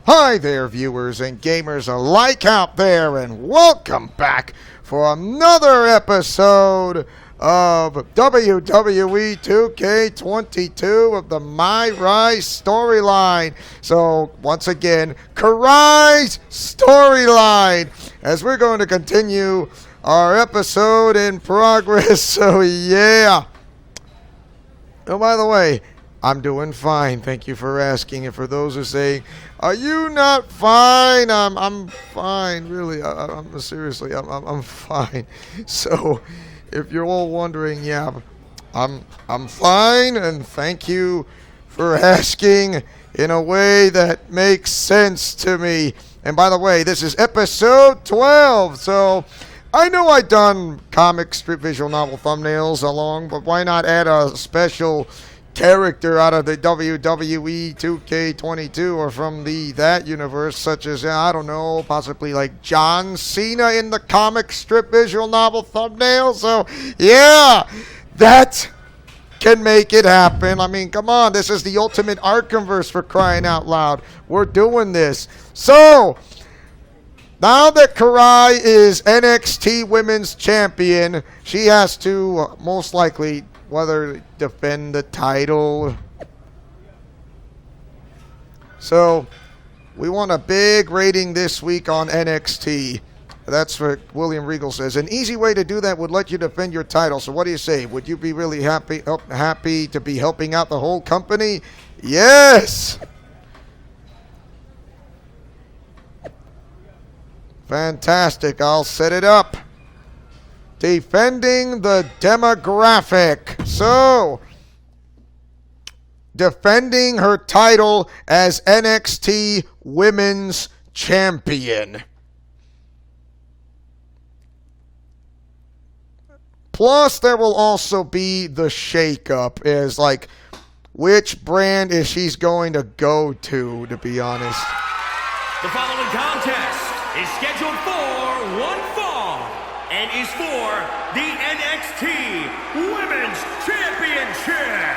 Hi there, viewers and gamers alike out there, and welcome back for another episode of WWE 2K22 of the MyRise storyline. So, once again, Kurai's storyline, as we're going to continue our episode in progress. So, yeah. Oh, by the way, I'm doing fine. Thank you for asking. And for those who say, "Are you not fine?" I'm fine. Really, I'm seriously, I'm fine. So, if you're all wondering, yeah, I'm fine. And thank you for asking in a way that makes sense to me. And by the way, this is episode 12. So, I know I've done comic strip visual novel thumbnails along, but why not add a special character out of the WWE 2K22 or from that universe, such as, I don't know, possibly like John Cena in the comic strip visual novel thumbnail. So, yeah, that can make it happen. I mean, come on, this is the ultimate Arkhamverse, for crying out loud. We're doing this. So, now that Kurai is NXT Women's Champion, she has to most likely whether defend the title. So, we want a big rating this week on NXT. That's what William Regal says. An easy way to do that would let you defend your title. So what do you say? Would you be really happy to be helping out the whole company? Yes! Fantastic. I'll set it up. Defending the demographic. So, defending her title as NXT Women's Champion. Plus, there will also be the shakeup, as like, which brand is she's going to go to be honest. The following contest is scheduled for one fall and is for the NXT Women's Championship.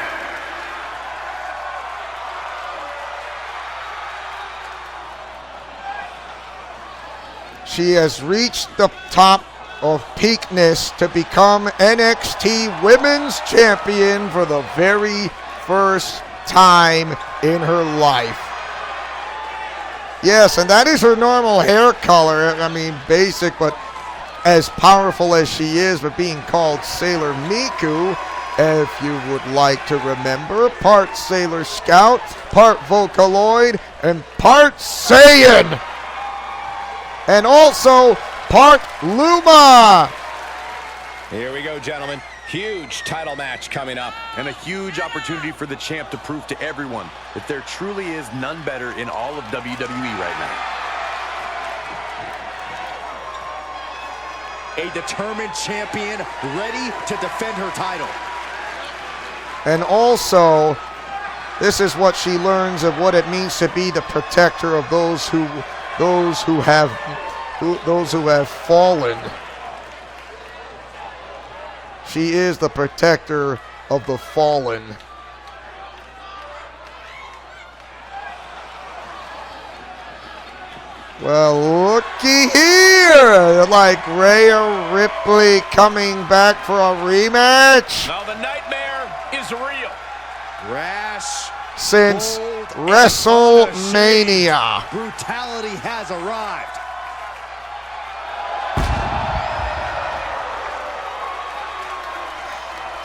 She has reached the top of peakness to become NXT Women's Champion for the very first time in her life. Yes, and that is her normal hair color. I mean, basic, but as powerful as she is, but being called Sailor Miku, if you would like to remember, part Sailor Scout, part Vocaloid, and part Saiyan. And also part Luma. Here we go, gentlemen. Huge title match coming up. And a huge opportunity for the champ to prove to everyone that there truly is none better in all of WWE right now. A determined champion ready to defend her title. And also, this is what she learns of what it means to be the protector of those who have fallen. She is the protector of the fallen. Well, looky here! Like Rhea Ripley coming back for a rematch. Now the nightmare is real. Rash. Since WrestleMania. Brutality has arrived.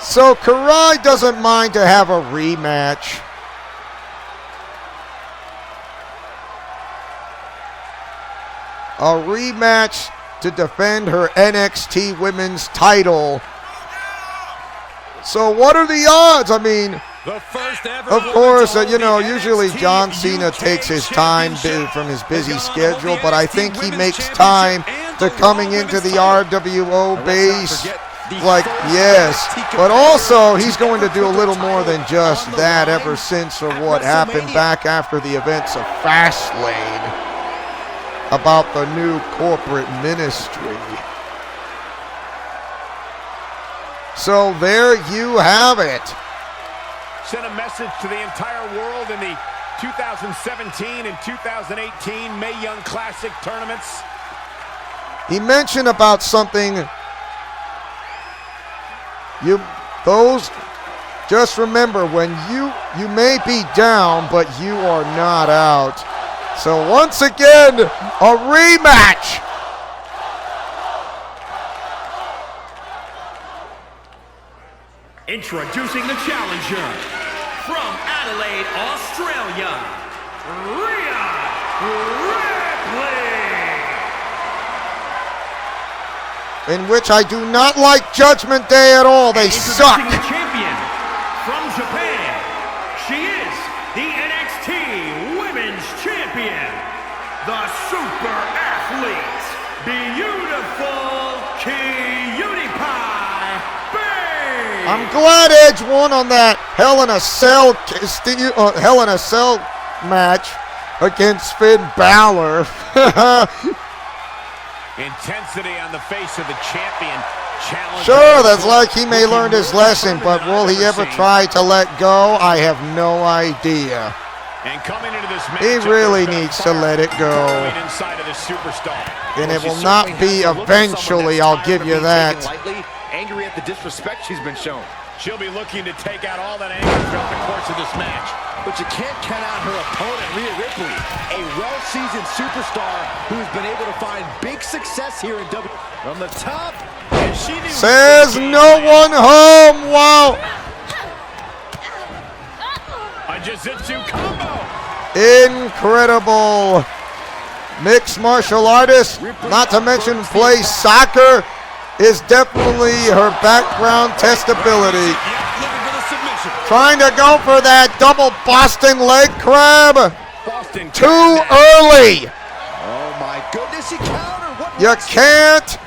So Kurai doesn't mind to have a rematch. A rematch to defend her NXT Women's title. So what are the odds? I mean, The first ever of course, usually John Cena takes his time from his busy schedule, but I think he makes time to coming into the RWO base. Like, yes, but also he's going to do a little more than just that ever since or what happened back after the events of Fastlane about the new corporate ministry. So there you have it. Send a message to the entire world in the 2017 and 2018 Mae Young Classic tournaments. He mentioned about something. Just remember, when you may be down, but you are not out. So once again, a rematch. Introducing the challenger from Adelaide, Australia, Rhea Ripley. In which I do not like Judgment Day at all. They suck. The champion from Japan, she is the NXT Women's Champion, the super athlete, beautiful Cutie Pie Babe. I'm glad Edge won on that Hell in a Cell match against Finn Balor. Intensity on the face of the champion. Challenge. Sure, that's like he may learn his lesson, but will he ever try to let go? I have no idea. And coming into this match, He really needs to let it go. Inside of the superstar. And it will not be eventually, I'll give you that. Angry at the disrespect she's been shown. She'll be looking to take out all that anger throughout the course of this match. But you can't count out her opponent, Rhea Ripley, a well-seasoned superstar who's been able to find big success here in WWE. From the top, and she says no one home. Wow. A jiu-jitsu combo. Incredible. Mixed martial artist, not to mention plays soccer, is definitely her background testability. Trying to go for that double Boston leg crab. Too early. Oh my goodness, he countered. You can't.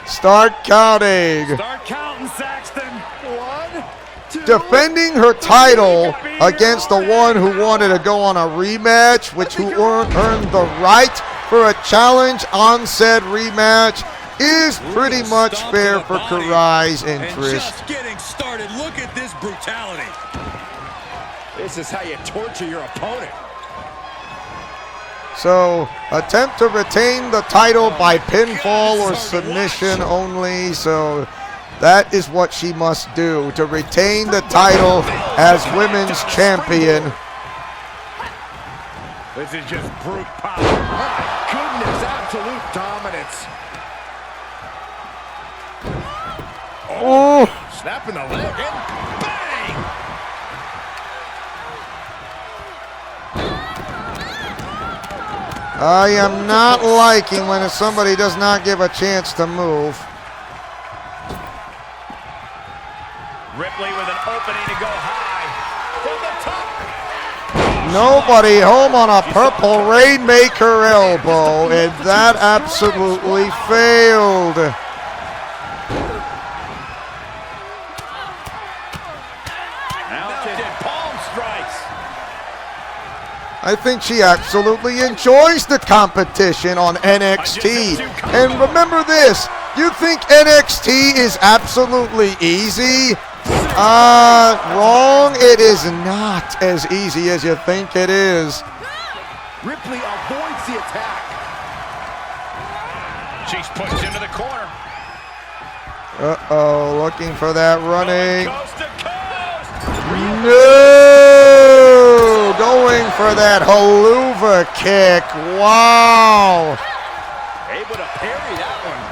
Start counting. Start counting, Saxton. 1, 2. Defending her title against the one who wanted to go on a rematch, who earned the right for a challenge on said rematch, is pretty much fair for Kurai's interest. Just getting started. Look at this brutality. This is how you torture your opponent. So, attempt to retain the title by pinfall or submission only. So, that is what she must do to retain the title as women's champion. This is just brute power. My goodness, absolute dominance. Oh, Snapping the leg and bang! I am not liking when somebody does not give a chance to move. Ripley with an opening to go high. From the top. Nobody home on a purple Rainmaker elbow, and that absolutely failed. I think she absolutely enjoys the competition on NXT. And remember this, you think NXT is absolutely easy? Wrong. It is not as easy as you think it is. Ripley avoids the attack. She's pushed into the corner. Uh-oh, looking for that running. Coast to coast. No! Going for that haluva kick. Wow. Able to parry that one.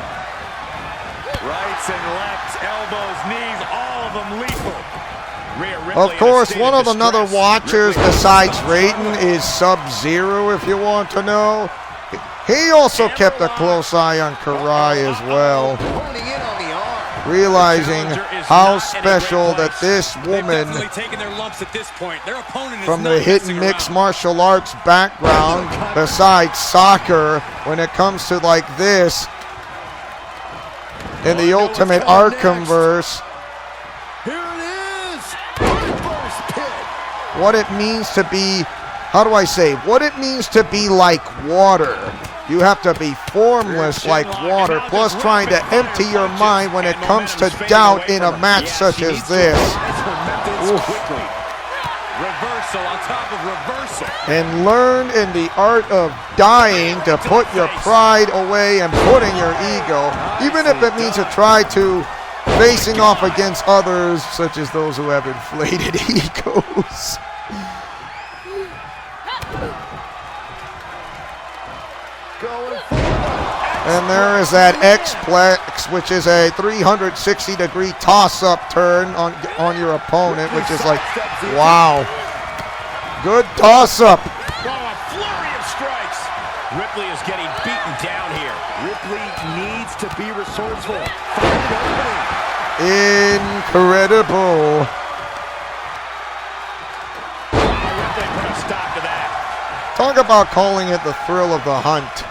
Rights and lefts, elbows, knees, all of them lethal. Rhea Ripley Of course, in a state one of distress. another watchers besides Raiden is Sub-Zero, if you want to know. He also kept a close eye on Kurai as well, Honing in on the arm. realizing how special that this woman from the hidden mixed martial arts background, besides soccer, when it comes to like this, in the ultimate Arkhamverse, Here it is. Reverse pit. what it means to be, how do I say, what it means to be like water. You have to be formless like water, plus trying to empty your mind when it comes to doubt in a match such as this. quickly. Reversal on top of reversal. And learn in the art of dying to put your pride away and putting your ego, even if it means to try to facing off against others, such as those who have inflated egos. And there is that X-Plex, which is a 360-degree toss-up turn on your opponent, which is like, wow. Good toss-up. Oh, a flurry of strikes. Ripley is getting beaten down here. Ripley needs to be resourceful. Find an opening. Incredible. Ripley put a stop to that. Talk about calling it the thrill of the hunt.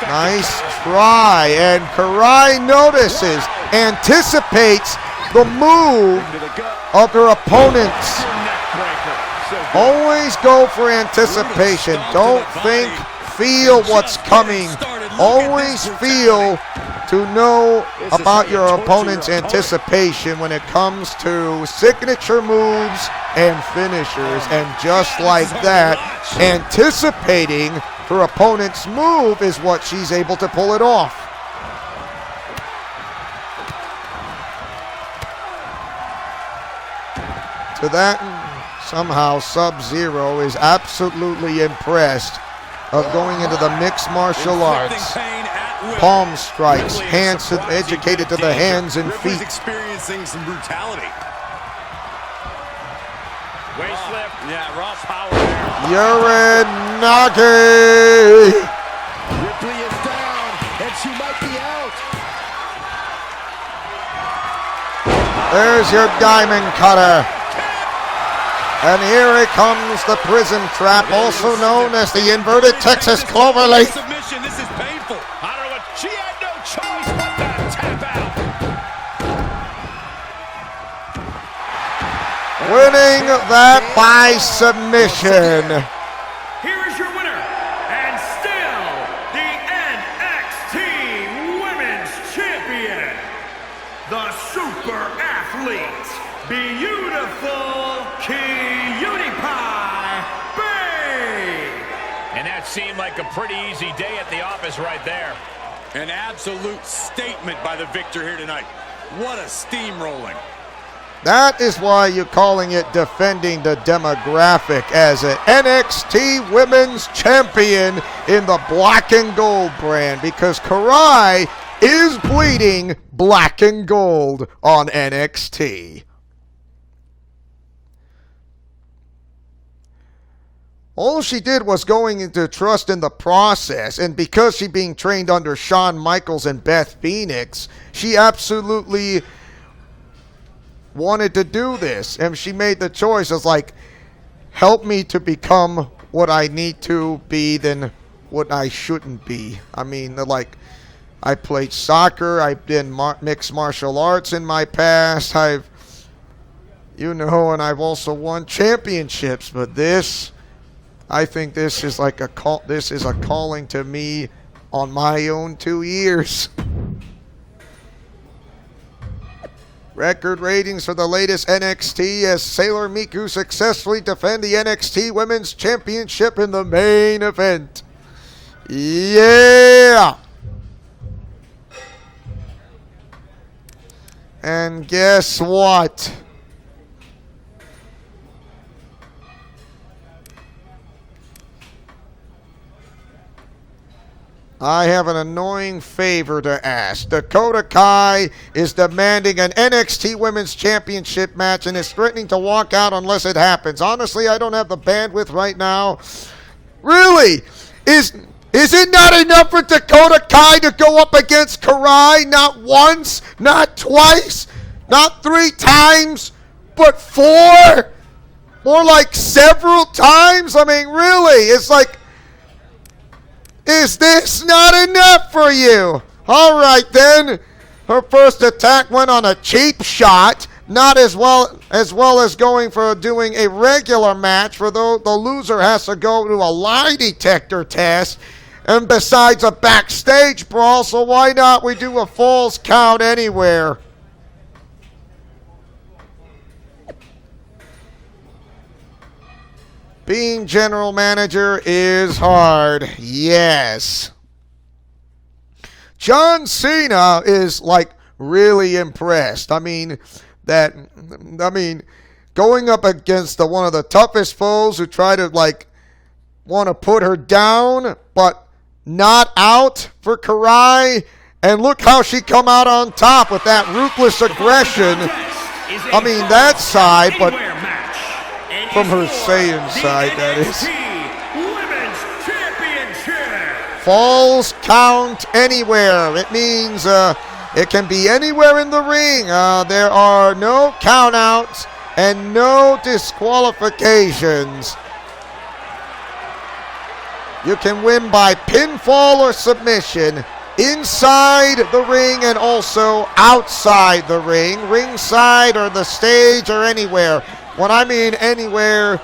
Nice try, and Kurai notices, anticipates the move of her opponents. Always go for anticipation. Don't think, feel what's coming. Always feel to know about your opponent's anticipation when it comes to signature moves and finishers. And just like that, anticipating her opponent's move is what she's able to pull it off. To that, somehow Sub-Zero is absolutely impressed of going into the mixed martial arts. Palm strikes, hands educated to the hands and feet. Experiencing some brutality. Waist slip, yeah, Ross power there. Uranage! Ripley is down, and she might be out. There's your diamond cutter. And here it comes, the prison trap, also known as the inverted Texas cloverleaf. Submission, this is painful. I don't know what, she had no choice but to tap out. Winning that by submission. Here is your winner, and still the NXT Women's Champion, the Super Athlete, Beautiful Cutie Pie Bay. And that seemed like a pretty easy day at the office right there. An absolute statement by the victor here tonight. What a steamrolling. That is why you're calling it defending the demographic as an NXT Women's Champion in the black and gold brand, because Kurai is bleeding black and gold on NXT. All she did was going into trust in the process, and because she's being trained under Shawn Michaels and Beth Phoenix, she absolutely wanted to do this, and she made the choice as like, help me to become what I need to be than what I shouldn't be. I mean, like, I played soccer, I've been mixed martial arts in my past, and I've also won championships, but this, I think this is like a call. This is a calling to me on my own 2 years. Record ratings for the latest NXT as Sailor Miku successfully defend the NXT Women's Championship in the main event. Yeah! And guess what? I have an annoying favor to ask. Dakota Kai is demanding an NXT Women's Championship match and is threatening to walk out unless it happens. Honestly, I don't have the bandwidth right now. Really? Is it not enough for Dakota Kai to go up against Kurai? Not once, not twice, not 3 times, but 4? More like several times? I mean, really? It's like, is this not enough for you? All right, then. Her first attack went on a cheap shot, not as well as going for doing a regular match, for though the loser has to go to a lie detector test, and besides a backstage brawl, so why not we do a falls count anywhere? being general manager is hard. Yes. John Cena is like really impressed. I mean, going up against one of the toughest foes who try to like want to put her down, but not out for Kurai. And look how she come out on top with that ruthless aggression. I mean, that side, but from her Saiyan side, that is. Falls count anywhere. It means it can be anywhere in the ring. There are no countouts and no disqualifications. You can win by pinfall or submission inside the ring and also outside the ring, ringside or the stage or anywhere. When I mean anywhere,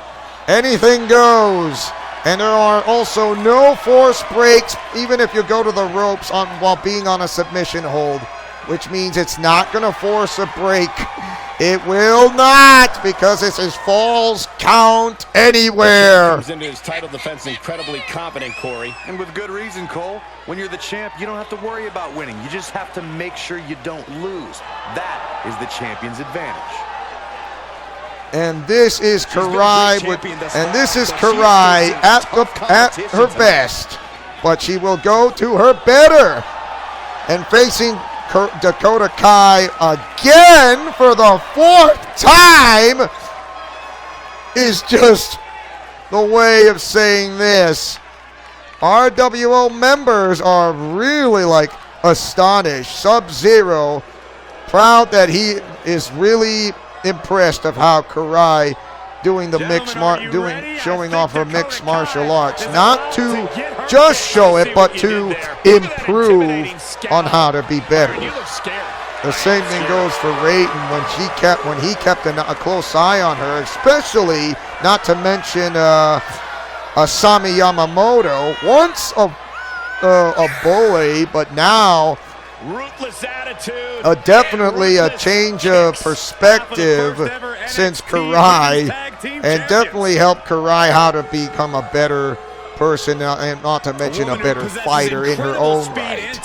anything goes. And there are also no force breaks, even if you go to the ropes while being on a submission hold, which means it's not going to force a break. It will not, because this is falls count anywhere. Comes into his title defense incredibly confident, Corey. And with good reason, Cole. When you're the champ, you don't have to worry about winning. You just have to make sure you don't lose. That is the champion's advantage. And this is Kurai, at her best. But she will go to her better. And facing Dakota Kai again for the 4th time is just the way of saying this. RWO members are really like astonished. Sub-Zero, proud that he is really impressed of how Kurai showing off her mixed martial arts. Not to just show it, but to improve on how to be better. The same thing goes for Raiden when he kept a close eye on her, especially not to mention Asami Yamamoto, once a bully, but now ruthless attitude. Definitely a change of perspective since Kurai, and definitely helped Kurai how to become a better person, and not to mention a better fighter in her own right.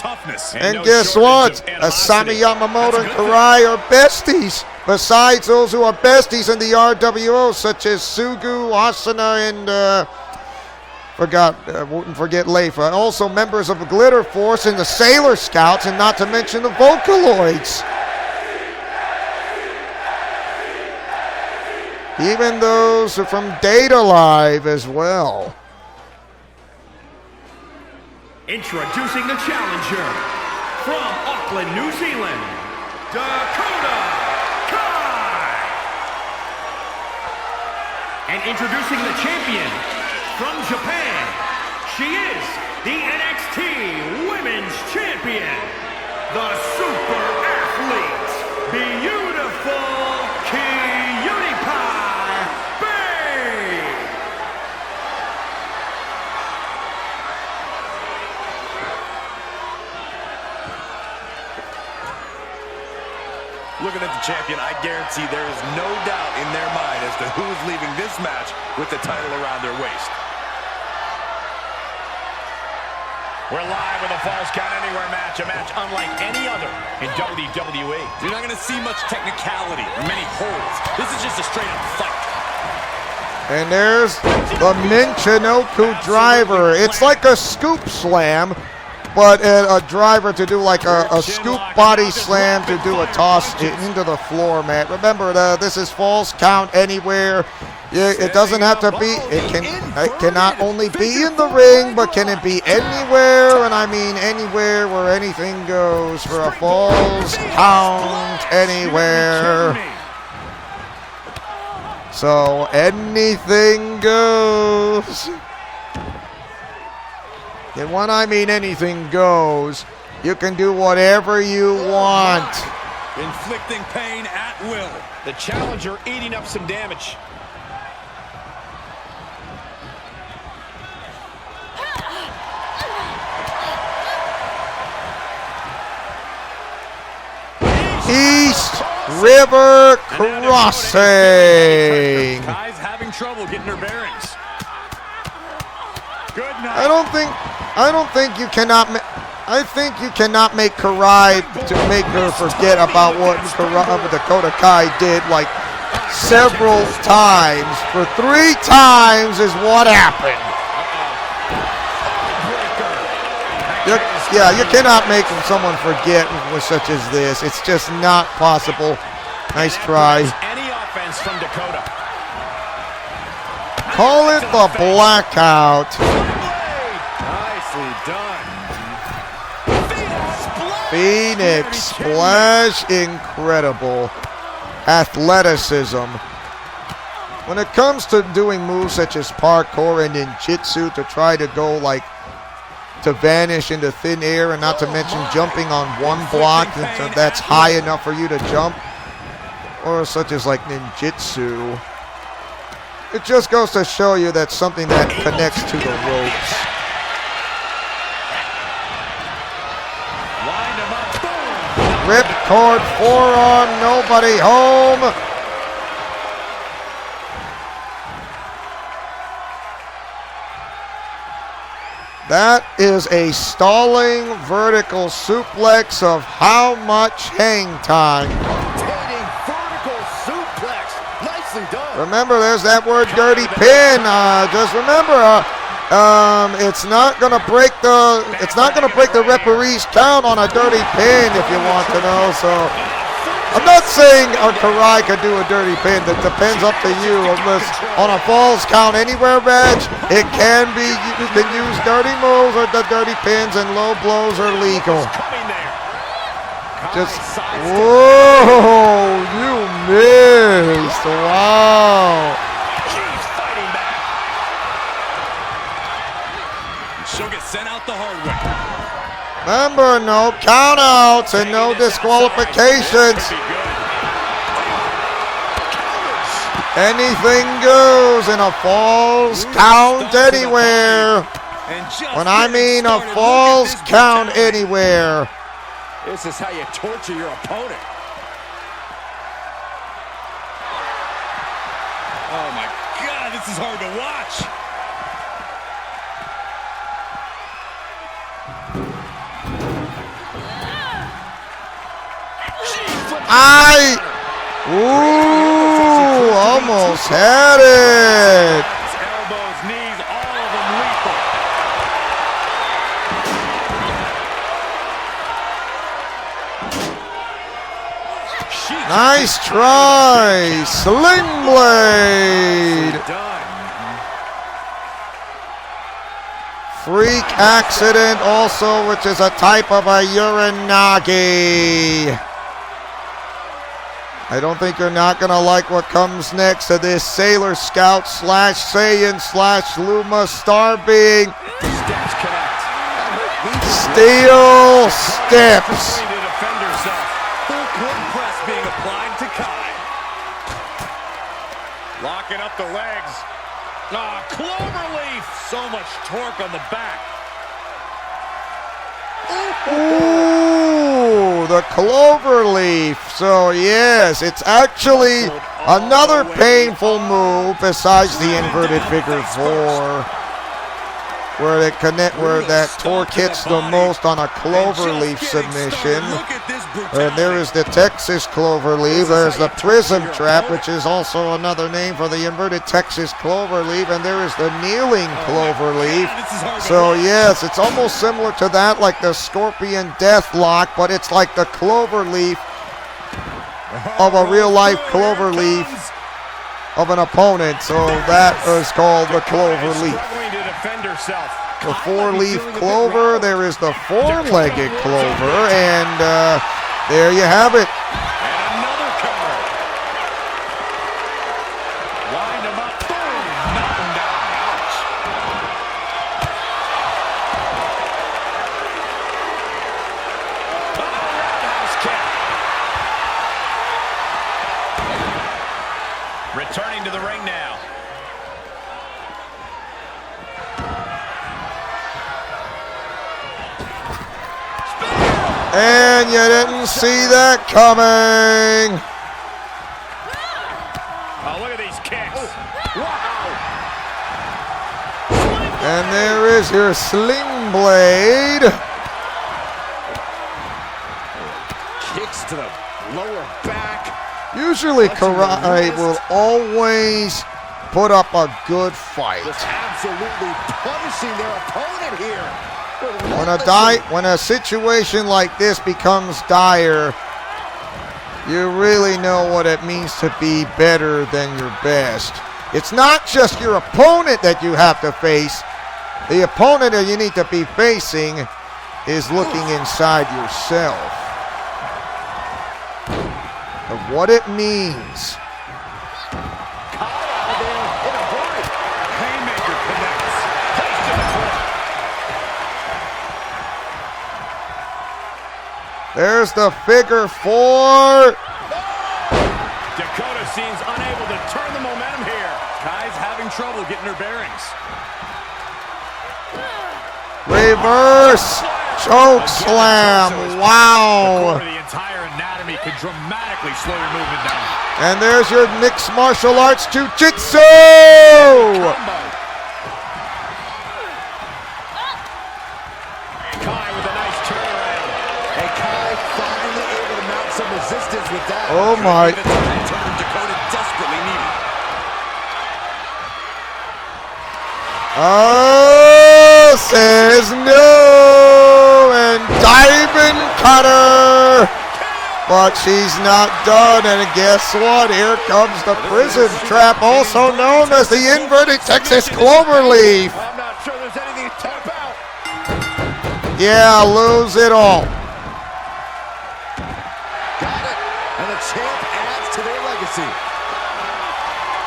And guess what? Asami Yamamoto and Kurai are besties. Besides those who are besties in the RWO, such as Sugu, Asuna, and wouldn't forget Leifa. Also members of the Glitter Force and the Sailor Scouts, and not to mention the Vocaloids. Even those from Data Live as well. Introducing the challenger from Auckland, New Zealand, Dakota Kai. And introducing the champion from Japan, she is the NXT Women's Champion, the Super Athlete, beautiful Cutie Pie Babe. Looking at the champion, I guarantee there is no doubt in their mind as to who's leaving this match with the title around their waist. We're live with a Falls Count Anywhere match, a match unlike any other in WWE. You're not going to see much technicality or many holds. This is just a straight-up fight. And there's the Michinoku driver. It's like a scoop slam, but a driver to do like a scoop body slam to do a toss into the floor mat. Remember, this is Falls Count Anywhere. It doesn't have to be, it cannot only be in the ring, but can it be anywhere? And I mean anywhere where anything goes for a Falls Count Anywhere. So anything goes. And when I mean anything goes, you can do whatever you want. Inflicting pain at will. The challenger eating up some damage. East River Crossing. Kai's having trouble getting her bearings. Good night. I don't think you cannot. I think you cannot make Kurai to make her forget about what Dakota Kai did like several times. For 3 times is what happened. You cannot make someone forget with such as this. It's just not possible. Nice try. Any offense from Dakota. Call it the blackout. Nicely done. Phoenix Splash, incredible athleticism. When it comes to doing moves such as parkour and ninjutsu to try to go like to vanish into thin air, and not to mention jumping on one block that's high enough for you to jump, or such as like ninjutsu, it just goes to show you that's something that connects to the ropes. Ripcord forearm, nobody home. That is a stalling vertical suplex of how much hang time? Vertical suplex. Nicely done. Remember, there's that word dirty pin. Just remember, it's not gonna break the referee's count on a dirty pin if you want to know. So I'm not saying Kurai could do a dirty pin. That depends up to you. Unless on a falls count anywhere match, it can be, you can use dirty moves or the dirty pins, and low blows are legal. Just, whoa, you missed. Wow. She's fighting back. She'll get sent out the hard way. Remember, no countouts and no disqualifications. Anything goes in a falls count anywhere. When I mean a falls count anywhere. This is how you torture your opponent. Oh my God, this is hard to watch. Ooh, almost had it. Elbows, knees, all of them lethal. Nice try, Sling Blade. Freak accident also, which is a type of a Uranagi. I don't think you're not going to like what comes next to this Sailor Scout / Saiyan / Luma Star Being. Steel steps. Locking up the legs. Cloverleaf. So much torque on the back. Ooh, the Cloverleaf. So yes, it's actually another painful move besides the inverted figure 4, where that torque hits the most on a Cloverleaf submission. And there is the Texas Cloverleaf. There's the Prism Trap, which is also another name for the inverted Texas Cloverleaf. And there is the Kneeling Cloverleaf. So yes, it's almost similar to that, like the Scorpion Deathlock, but it's like the Cloverleaf of a real-life Cloverleaf of an opponent. So that is called the Cloverleaf. The 4-leaf clover, there is the 4-legged clover, and there you have it. And another cover. Wind him up. Boom. Knock him down. Ouch. Roundhouse kick. Returning to the ring now. And you didn't see that coming. Oh, look at these kicks. Wow. And there is your sling blade. Kicks to the lower back. Usually Kurai will always put up a good fight. Just absolutely punishing their opponent here. When a situation like this becomes dire, you really know what it means to be better than your best. It's not just your opponent that you have to face. The opponent that you need to be facing is looking inside yourself of what it means. There's the figure 4. Dakota seems unable to turn the momentum here. Kai's having trouble getting her bearings. Reverse choke slam. Wow. The entire anatomy could dramatically slow your movement down. And there's your mixed martial arts jiu-jitsu. Kai with a nice turnaround. And Kai finally able to mount some resistance with that. Oh my. Dakota desperately needed. Oh, says no. And diving cutter. But she's not done. And guess what? Here comes the prison trap, also known as the inverted Texas cloverleaf. I'm not sure there's anything to tap out. Yeah, lose it all. Got it. And the champ adds to their legacy.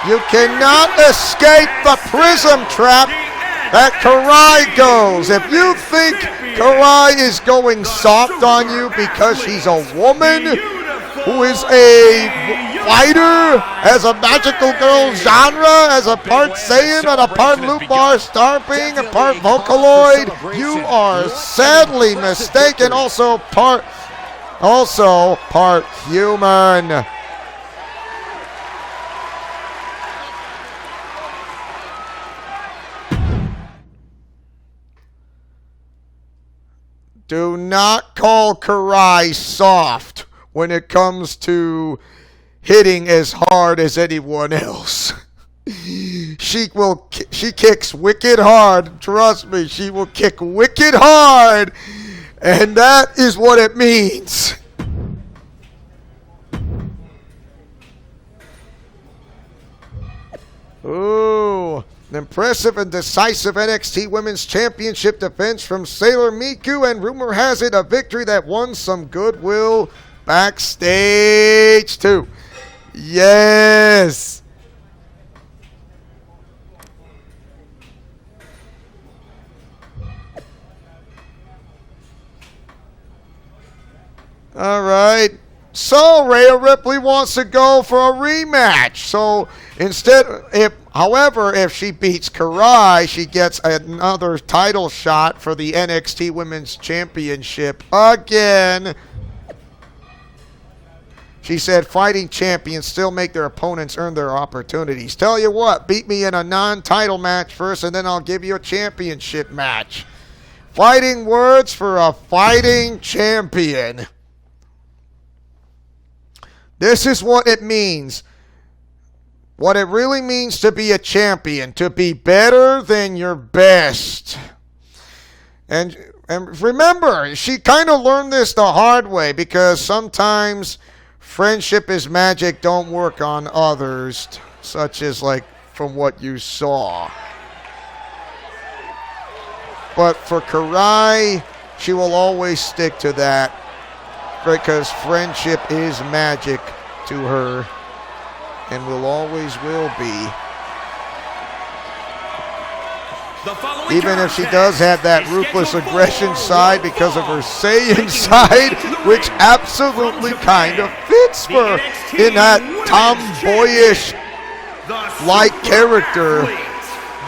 You cannot escape the prism trap that Kurai goes. If you think Kurai is going soft on you because she's a woman who is a fighter, as a magical girl genre, as a part Saiyan and a part loop bar starping, a part Vocaloid, you are sadly mistaken. Also part human. Do not call Kurai soft when it comes to hitting as hard as anyone else. She kicks wicked hard. Trust me, she will kick wicked hard. And that is what it means. Ooh. An impressive and decisive NXT Women's Championship defense from Sailor Miku, and rumor has it a victory that won some goodwill backstage too. Yes. All right. So Rhea Ripley wants to go for a rematch. So instead, however, if she beats Kurai, she gets another title shot for the NXT Women's Championship again. She said fighting champions still make their opponents earn their opportunities. Tell you what, beat me in a non-title match first, and then I'll give you a championship match. Fighting words for a fighting champion. This is what it means. What it really means to be a champion. To be better than your best. And remember, she kind of learned this the hard way, because sometimes friendship is magic don't work on others. Such as like from what you saw. But for Kurai, she will always stick to that. Because friendship is magic to her, and will always will be. Even if she does have that ruthless aggression side because of her Saiyan side, which absolutely kind of fits for in that tomboyish like character,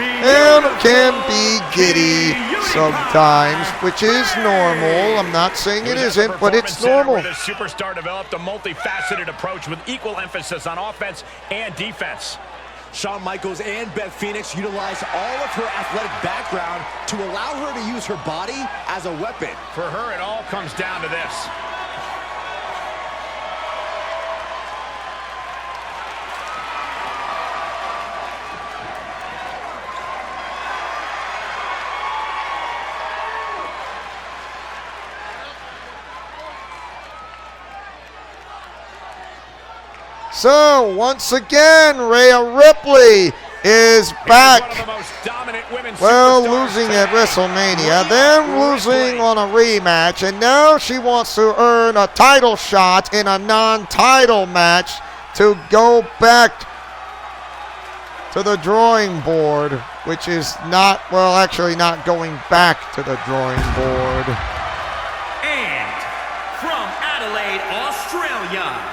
and can be giddy sometimes, which is normal. I'm not saying it isn't, but it's normal. The superstar developed a multifaceted approach with equal emphasis on offense and defense. Shawn Michaels and Beth Phoenix utilized all of her athletic background to allow her to use her body as a weapon. For her, it all comes down to this. So, once again, Rhea Ripley is back. Well, losing at WrestleMania, then losing on a rematch, and now she wants to earn a title shot in a non-title match to go back to the drawing board, which is not, well, actually not going back to the drawing board. And from Adelaide, Australia,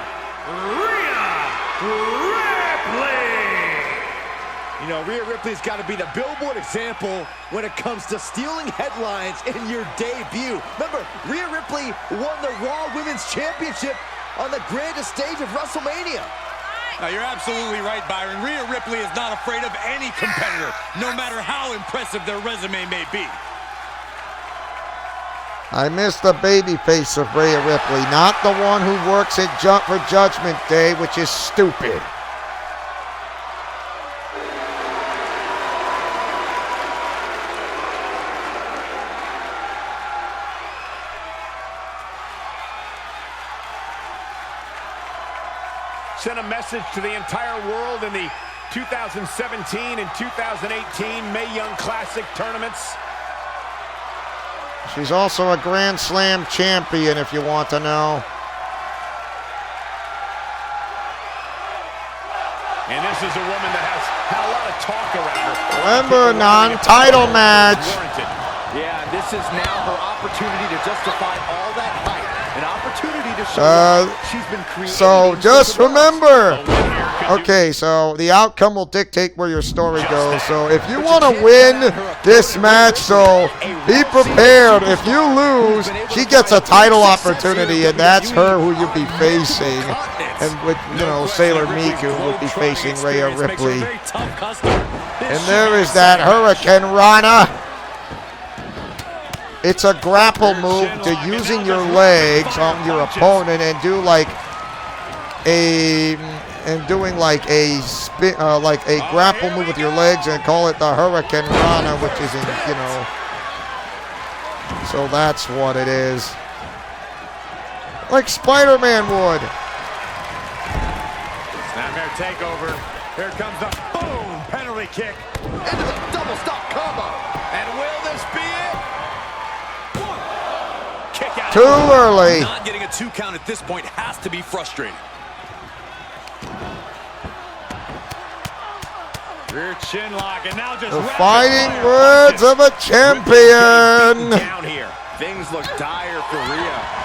You know, Rhea Ripley's got to be the billboard example when it comes to stealing headlines in your debut. Remember, Rhea Ripley won the Raw Women's Championship on the grandest stage of WrestleMania. Now, you're absolutely right, Byron. Rhea Ripley is not afraid of any competitor, no matter how impressive their resume may be. I miss the baby face of Rhea Ripley, not the one who works at for Judgment Day, which is stupid. Sent a message to the entire world in the 2017 and 2018 Mae Young Classic tournaments. She's also a Grand Slam champion, if you want to know. And this is a woman that has had a lot of talk around her. Remember, non-title match. Yeah, this is now her opportunity to justify all that hype. An opportunity to show she's been creating. So just remember, okay, so the outcome will dictate where your story goes. So if you want to win this match, so be prepared. If you lose, she gets a title opportunity, and that's her who you'll be facing. And with, you know, Sailor Miku will be facing Rhea Ripley. And there is that Hurricane Rana. It's a grapple move to using your legs on your opponent and do like a spin, like a grapple move with your legs, and call it the Hurricane Rana, which is in, you know. So that's what it is. Like Spider-Man would. Snapmare takeover. Here comes the boom penalty kick. Into the double stop combo. And will this be it? Kick out. Too early. Not getting a 2 count at this point has to be frustrating. Rear chin lock, and now just The fighting words of a champion. Down here. Things look dire for Rhea.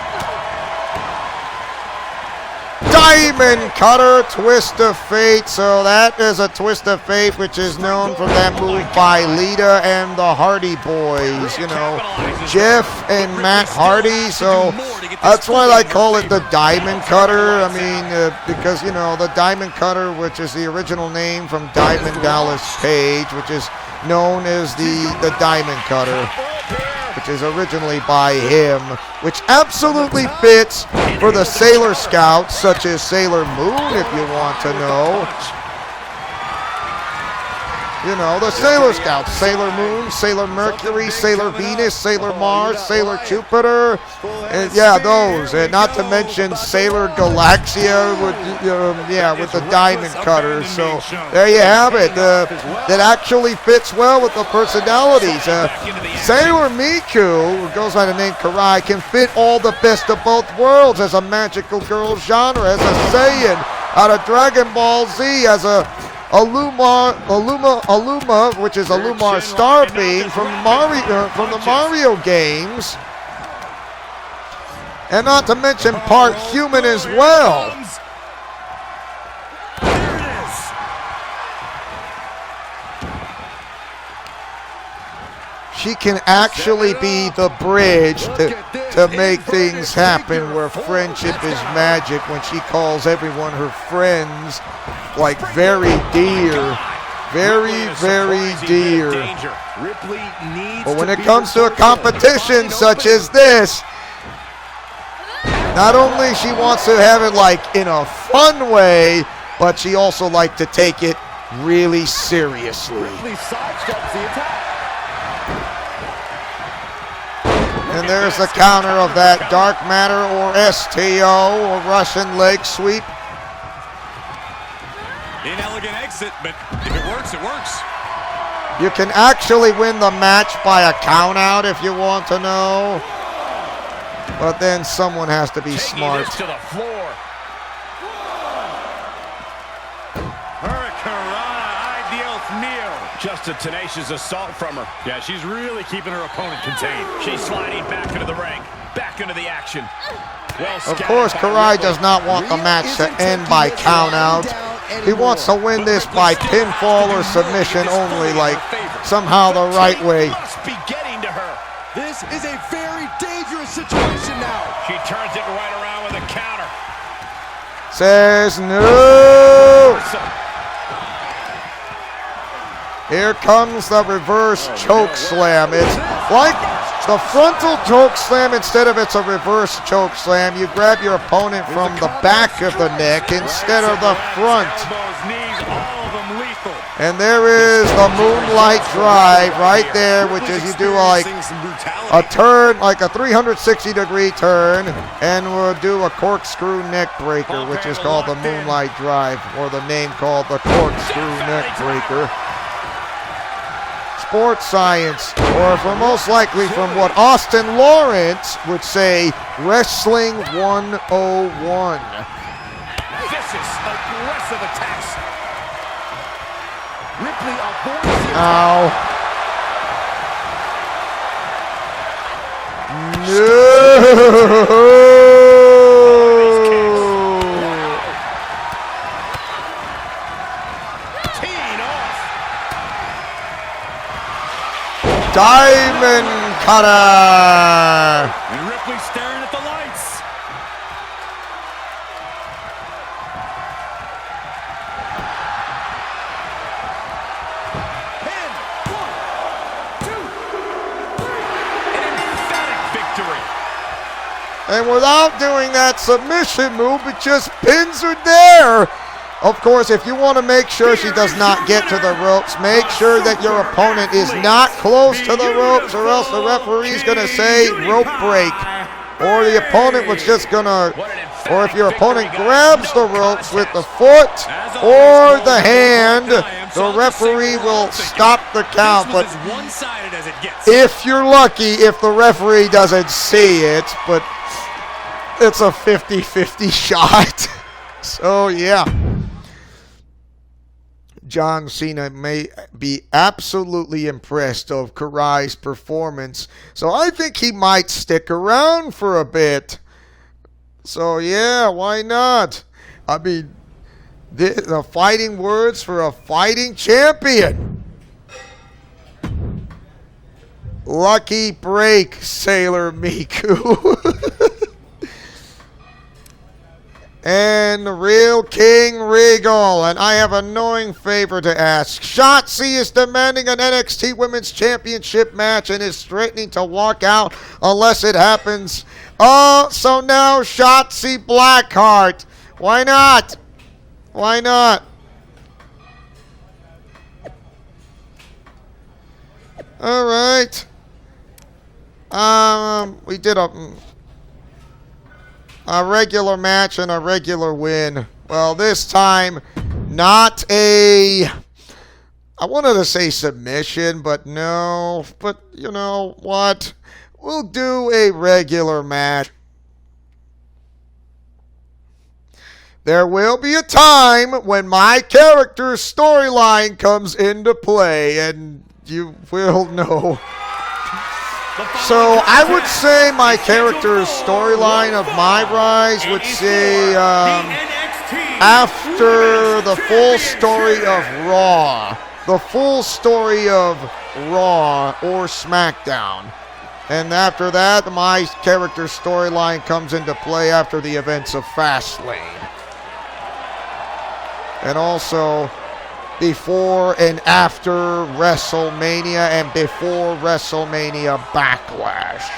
Diamond Cutter, Twist of Fate. So that is a Twist of Fate, which is known from that move by Lita and the Hardy Boys. You know, Jeff and Matt Hardy. So that's why I call it the Diamond Cutter. I mean, because, you know, the Diamond Cutter, which is the original name from Diamond Dallas Page, which is known as the Diamond Cutter, which is originally by him, which absolutely fits for the Sailor Scouts, such as Sailor Moon, if you want to know. You know, the Sailor Scouts, Sailor Moon, Sailor Mercury, Sailor Venus, Sailor Mars, Sailor Jupiter, and yeah, those. And not to mention Sailor Galaxia with, with the Diamond Cutter. So there you have it. That actually fits well with the personalities. Sailor Miku, who goes by the name Kurai, can fit all the best of both worlds as a magical girl genre, as a Saiyan out of Dragon Ball Z, as a Aluma, which is Alumar Starbeam from the Mario games, and not to mention part human as well. She can actually be the bridge to make things happen, where friendship is magic when she calls everyone her friends. like very dear. Very, very dear. But when it comes to a competition such as this, not only she wants to have it like in a fun way, but she also likes to take it really seriously. And there's the counter of that Dark Matter or STO or Russian leg sweep. Inelegant exit, but if it works, it works. You can actually win the match by a count out if you want to know. But then someone has to be smart. To the floor. Just a tenacious assault from her. Yeah, she's really keeping her opponent contained. She's sliding back into the ring, back into the action. Well, of course, Kurai does not want the match to end by count out. He wants to win this by pinfall or submission only, like somehow the right way. Must be getting to her. This is a very dangerous situation now. She turns it right around with a counter. Says no. Here comes the reverse choke slam. It's like the frontal choke slam. Instead of it's a reverse choke slam, you grab your opponent from the back of the neck instead of the front. And there is the moonlight drive right there, which is you do like a turn, like a 360-degree turn, and we'll do a corkscrew neck breaker, which is called the moonlight drive, or the name called the corkscrew neck breaker. Sports science, or from most likely from what Austin Lawrence would say, Wrestling 101. Vicious, aggressive attacks. Ripley avoids the Ow. Diamond cutter. And Ripley staring at the lights. pin. 1, 2, 3. An emphatic victory. And without doing that submission move, it just pins her there. Of course, if you want to make sure she does not get to the ropes, make sure that your opponent is not close to the ropes, or else the referee's going to say rope break. Or the opponent was just going to, or if your opponent grabs the ropes with the foot or the hand, the referee will stop the count. But if you're lucky, if the referee doesn't see it, but it's a 50-50 shot. So, yeah. John Cena may be absolutely impressed of Kurai's performance. So I think he might stick around for a bit. So, yeah, why not? I mean, the fighting words for a fighting champion. Lucky break, Sailor Miku. And the real King Regal. And I have an annoying favor to ask. Shotzi is demanding an NXT Women's Championship match and is threatening to walk out unless it happens. Oh, so now Shotzi Blackheart. Why not? Why not? All right. We did a regular match and a regular win. Well, this time, not a, I wanted to say submission, but no. But you know what? We'll do a regular match. There will be a time when my character's storyline comes into play, and you will know. So I would say my character's storyline of MyRise would say after the full story of Raw. The full story of Raw or Smackdown. And after that, my character's storyline comes into play after the events of Fastlane. and also before and after WrestleMania and before WrestleMania Backlash.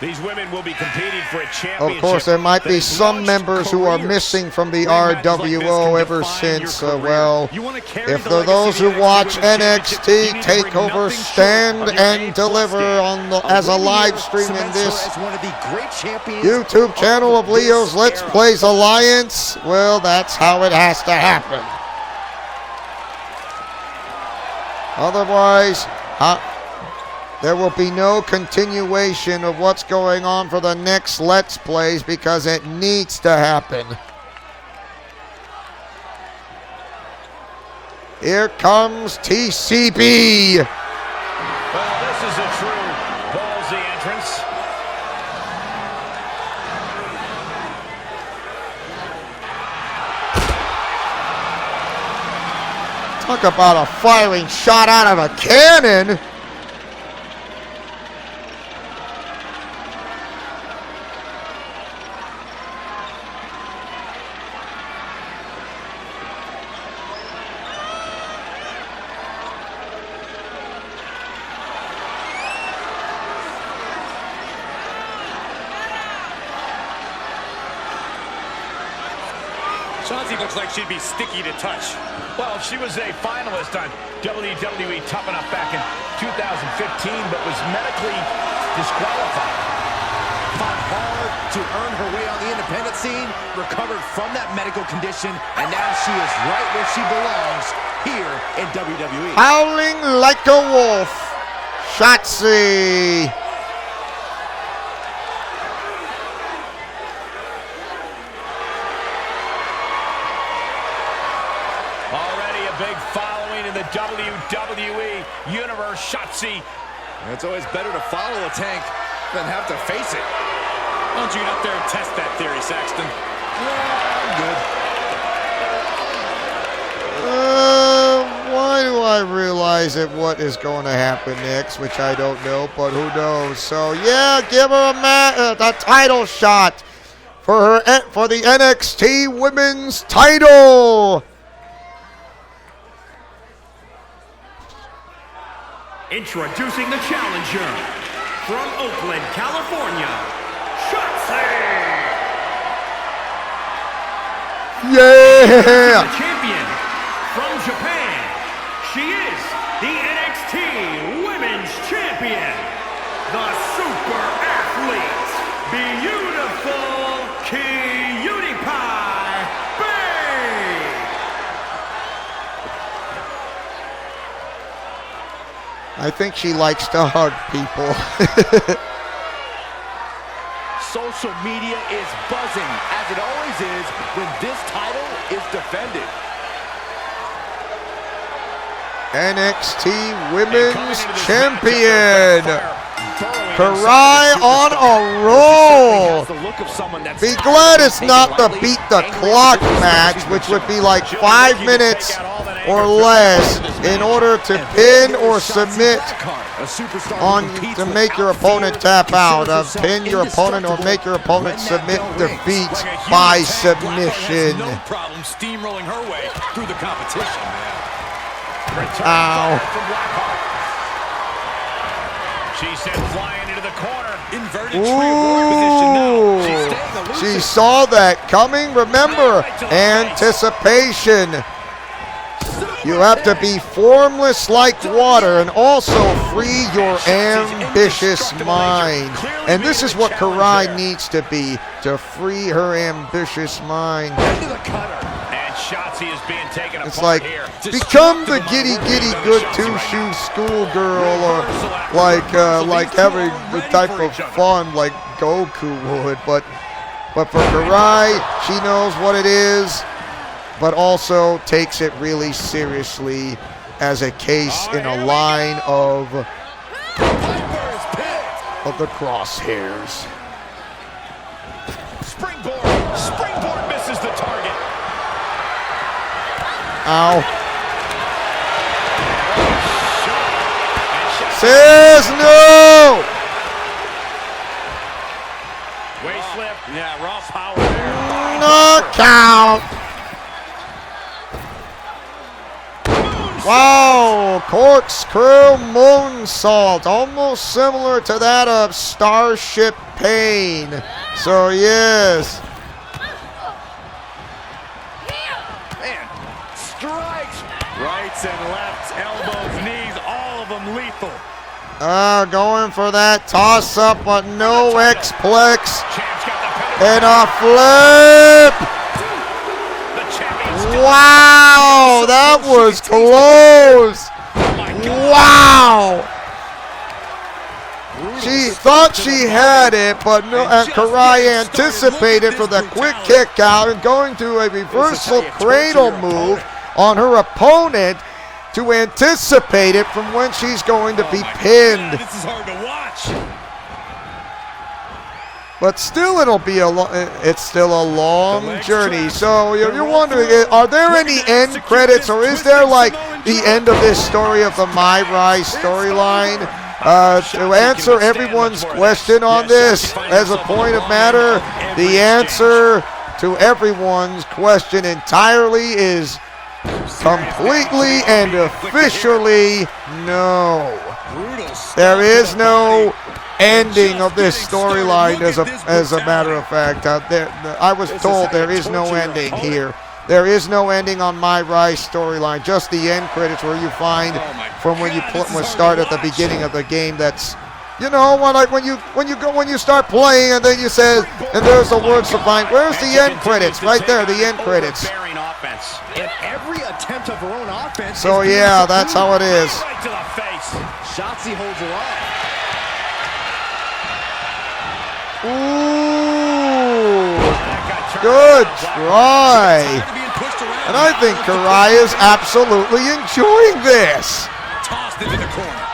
These women will be competing for a championship. Of course, there might be some members who are missing from the RWO ever since, well, if they're those who watch NXT TakeOver Stand and Deliver as a live stream in this YouTube channel of Leo's Let's Plays Alliance, well, that's how it has to happen. Otherwise, there will be no continuation of what's going on for the next Let's Plays because it needs to happen. Here comes TCB. Well, this is a true ballsy entrance. Talk about a firing shot out of a cannon. Chauncey looks like she'd be sticky to touch. Well, she was a finalist on WWE Tough Enough back in 2015, but was medically disqualified. Fought hard to earn her way on the independent scene, recovered from that medical condition, and now she is right where she belongs, here in WWE. Howling like a wolf, Shotzi. Big following in the WWE Universe. Shotzi. It's always better to follow a tank than have to face it. Why don't you get up there and test that theory, Saxton? I'm good. Why do I realize that what is going to happen next, which I don't know, but who knows? So yeah, give her a title shot for the NXT Women's title. Introducing the challenger from Oakland, California, Shotzi. Yeah! The champion from Japan. She is the NXT Women's Champion, the super athlete, beautiful Cutie Pie Bay. I think she likes to hug people. Social media is buzzing, as it always is when this title is defended. NXT Women's Champion, Kurai on a roll. Be glad it's not the beat the clock match, which would be like 5 minutes or less in order to pin or submit to make your opponent tap out. Pin your opponent or make your opponent submit defeat by submission. No problem steamrolling her way through the competition. Ow. She sent flying into the corner. Inverted position now. She's staying elusive. She saw that coming. Remember, anticipation. You have to be formless like water and also free your ambitious mind. And this is what Kurai needs to be, to free her ambitious mind. Shotzi is being taken it's apart like, here. become the giddy good two-shoe schoolgirl, or like having the type of fun like Goku would. But for Kurai, she knows what it is, but also takes it really seriously as a case in a line of the crosshairs. Ow. Says no. Way slip. Yeah, raw power there. Knockout. Wow, corkscrew moonsault, almost similar to that of Starship Pain. So yes. Man, strikes. Rights and lefts, elbows, knees, all of them lethal. Going for that toss-up, but no X-plex. Champ's got the pedigree. And a flip. The champion's Wow, that was close. Wow. She thought she had it, but no, Kurai anticipated for the quick kick out and going to a reversal cradle move on her opponent to anticipate it from when she's going to be pinned. This is hard to watch. But still, it's still a long journey. So you're wondering, are there any end credits, or is there like the end of this story of the MyRise storyline? To answer everyone's question on this, as a point of matter, the answer to everyone's question entirely is completely and officially no. There is no ending of this storyline, as a matter of fact. I was told there is no ending here. There is no ending on MyRise storyline, just the end credits where you find from when you start at the beginning of the game. That's, you know, when you start playing and then you say, and there's the words to find. Where's the end credits? Right there, the end credits. And every attempt of her own offense. So yeah, that's how it is. right to the face. Shotzi holds her off. Ooh, good try. And I think Kurai is absolutely enjoying this. Tossed into the corner.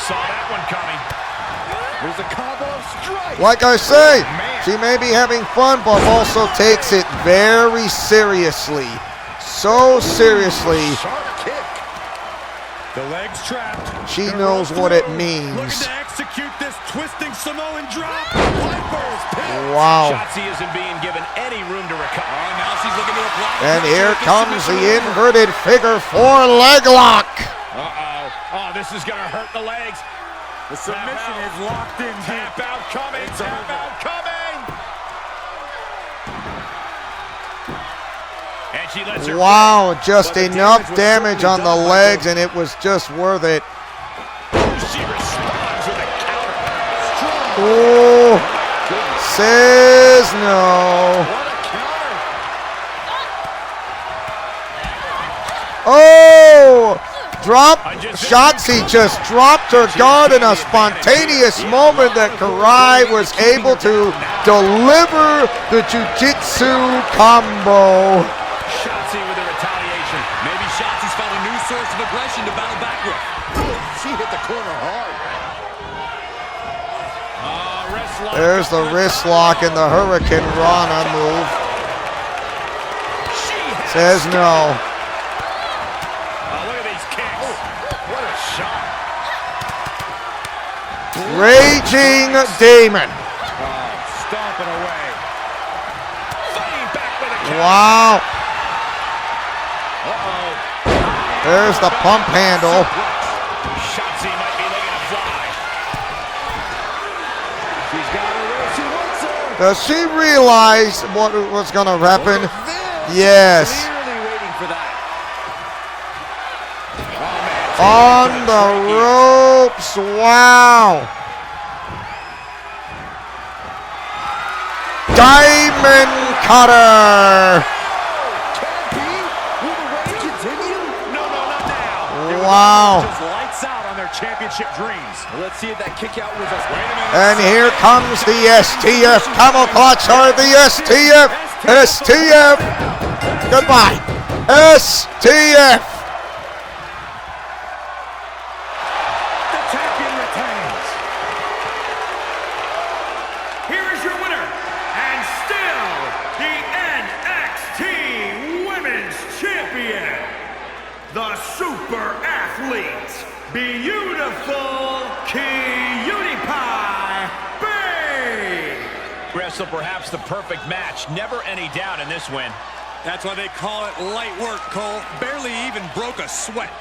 Saw that one coming. There's a combo of strikes. Like I say, she may be having fun, but also takes it very seriously. So seriously. Sharp kick. The legs trapped. She knows what it means. Looking to execute this twisting Samoan drop. Piper's pin. Wow. Shotzi isn't being given any room to recover. Oh, now she's looking to apply. And here comes the inverted figure 4 leg lock. Uh-oh. Oh, this is going to hurt the legs. The submission is locked in deep. Tap out coming. Tap out coming. And she lets her Wow, just enough damage on the legs, and it was just worth it. She responds with a counter. Oh, says no. Oh, Shotzi just dropped her guard in a spontaneous moment that Kurai was able to deliver the jiu-jitsu combo. Shotzi with a retaliation. Maybe Shotzi's found a new source of aggression to battle back with. She hit the corner hard. Wrist lock. There's the wrist lock and the Hurricane Rana move. Says no. Look at these kicks. What a shot. Raging Demon. Stomping away. Fighting back with a counter. Wow. There's the pump handle. Shotzi might be looking to fly. She's got her where she wants her. Does she realize what was going to happen? Yes. Clearly waiting for that. On the ropes. Wow. Diamond cutter. Will the reign continue? No, not now. Wow. Just lights out on their championship dreams. Let's see if that kick out was a... Wait a minute. And here comes the STF camel clutch, or the STF. STF. Goodbye. STF. The champion retains. Here is your winner, and still the NXT Women's the super athlete, beautiful Cutie Pie Bay. Wrestle perhaps the perfect match. Never any doubt in this win. That's why they call it light work, Cole. Barely even broke a sweat.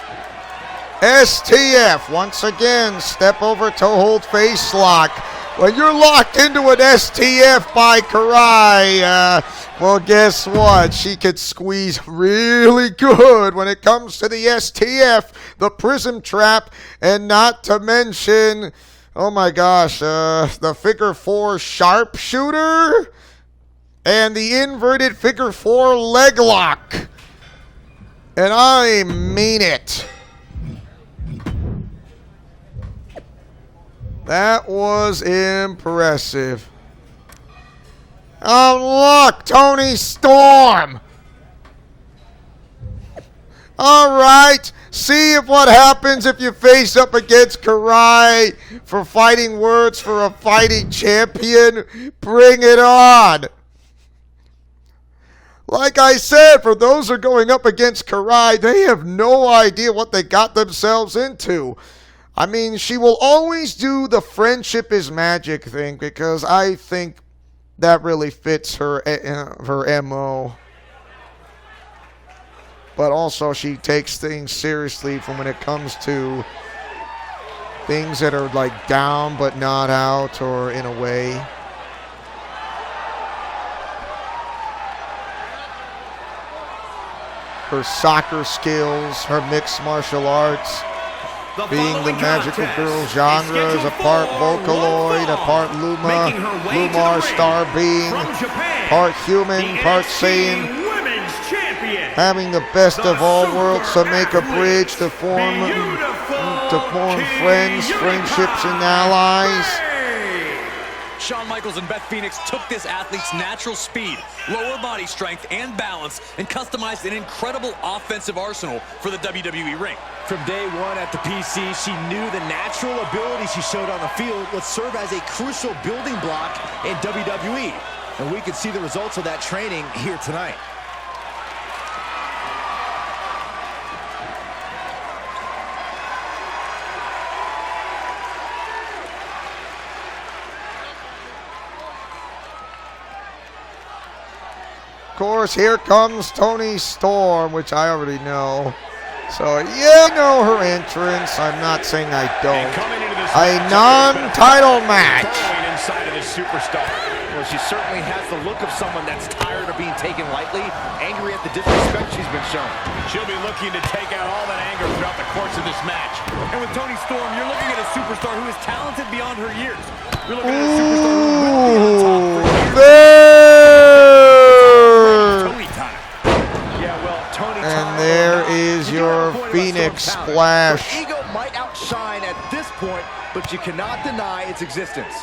STF, once again, step over toe hold face lock. When you're locked into an STF by Kurai, well, guess what? She could squeeze really good when it comes to the STF, the prism trap, and not to mention, oh my gosh, the figure 4 sharpshooter and the inverted figure 4 leg lock. And I mean it. That was impressive. Oh, look, Tony Storm. All right, see if what happens if you face up against Kurai for fighting words for a fighting champion. Bring it on. Like I said, for those who are going up against Kurai, they have no idea what they got themselves into. I mean, she will always do the friendship is magic thing because I think that really fits her MO. But also she takes things seriously from when it comes to things that are like down but not out or in a way. Her soccer skills, her mixed martial arts. Being the magical girl genre is a part Vocaloid, a part Luma, Lumar Star Being, part human, part Saiyan. Having the best of all worlds to make a bridge to form friends, friendships, and allies. Shawn Michaels and Beth Phoenix took this athlete's natural speed, lower body strength, and balance, and customized an incredible offensive arsenal for the WWE ring. From day one at the PC, she knew the natural ability she showed on the field would serve as a crucial building block in WWE. And we could see the results of that training here tonight. Of course, here comes Toni Storm, which I already know. So, yeah, I know her entrance. I'm not saying I don't. A non-title match. Inside of this superstar. Well, she certainly has the look of someone that's tired of being taken lightly, angry at the disrespect she's been shown. She'll be looking to take out all that anger throughout the course of this match. And with Toni Storm, you're looking at a superstar who is talented beyond her years. You're looking at a superstar who will be on top for years. Tony time. Yeah, well, Tony time. And there is your Phoenix splash. Her ego might outshine at this point, but you cannot deny its existence.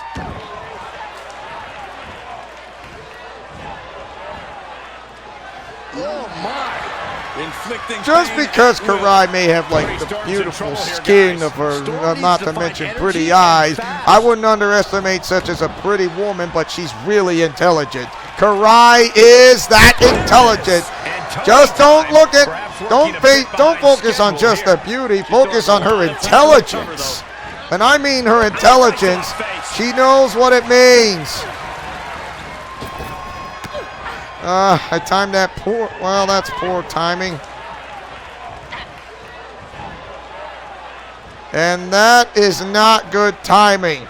Oh my! Inflicting just because Kurai may have like the beautiful skin of her, not to mention pretty eyes, I wouldn't underestimate such as a pretty woman, but she's really intelligent. Kurai is that intelligent. Just don't look at, don't focus on just the beauty, focus on her intelligence. And I mean her intelligence, she knows what it means. I timed that poor. Well, that's poor timing. And that is not good timing.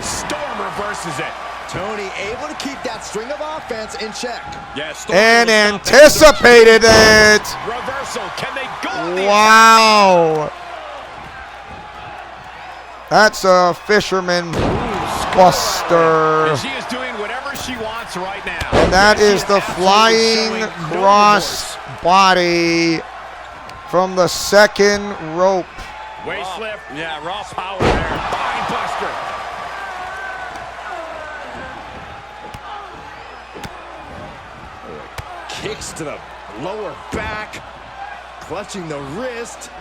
Storm reverses it. Tony able to keep that string of offense in check. Yes, and anticipated it. Reversal. Can they go? Wow. That's a fisherman buster. And she is doing whatever she wants right now. And that is the flying cross body from the second rope. Waist lift. Yeah, raw power there. Body buster. Kicks to the lower back, clutching the wrist.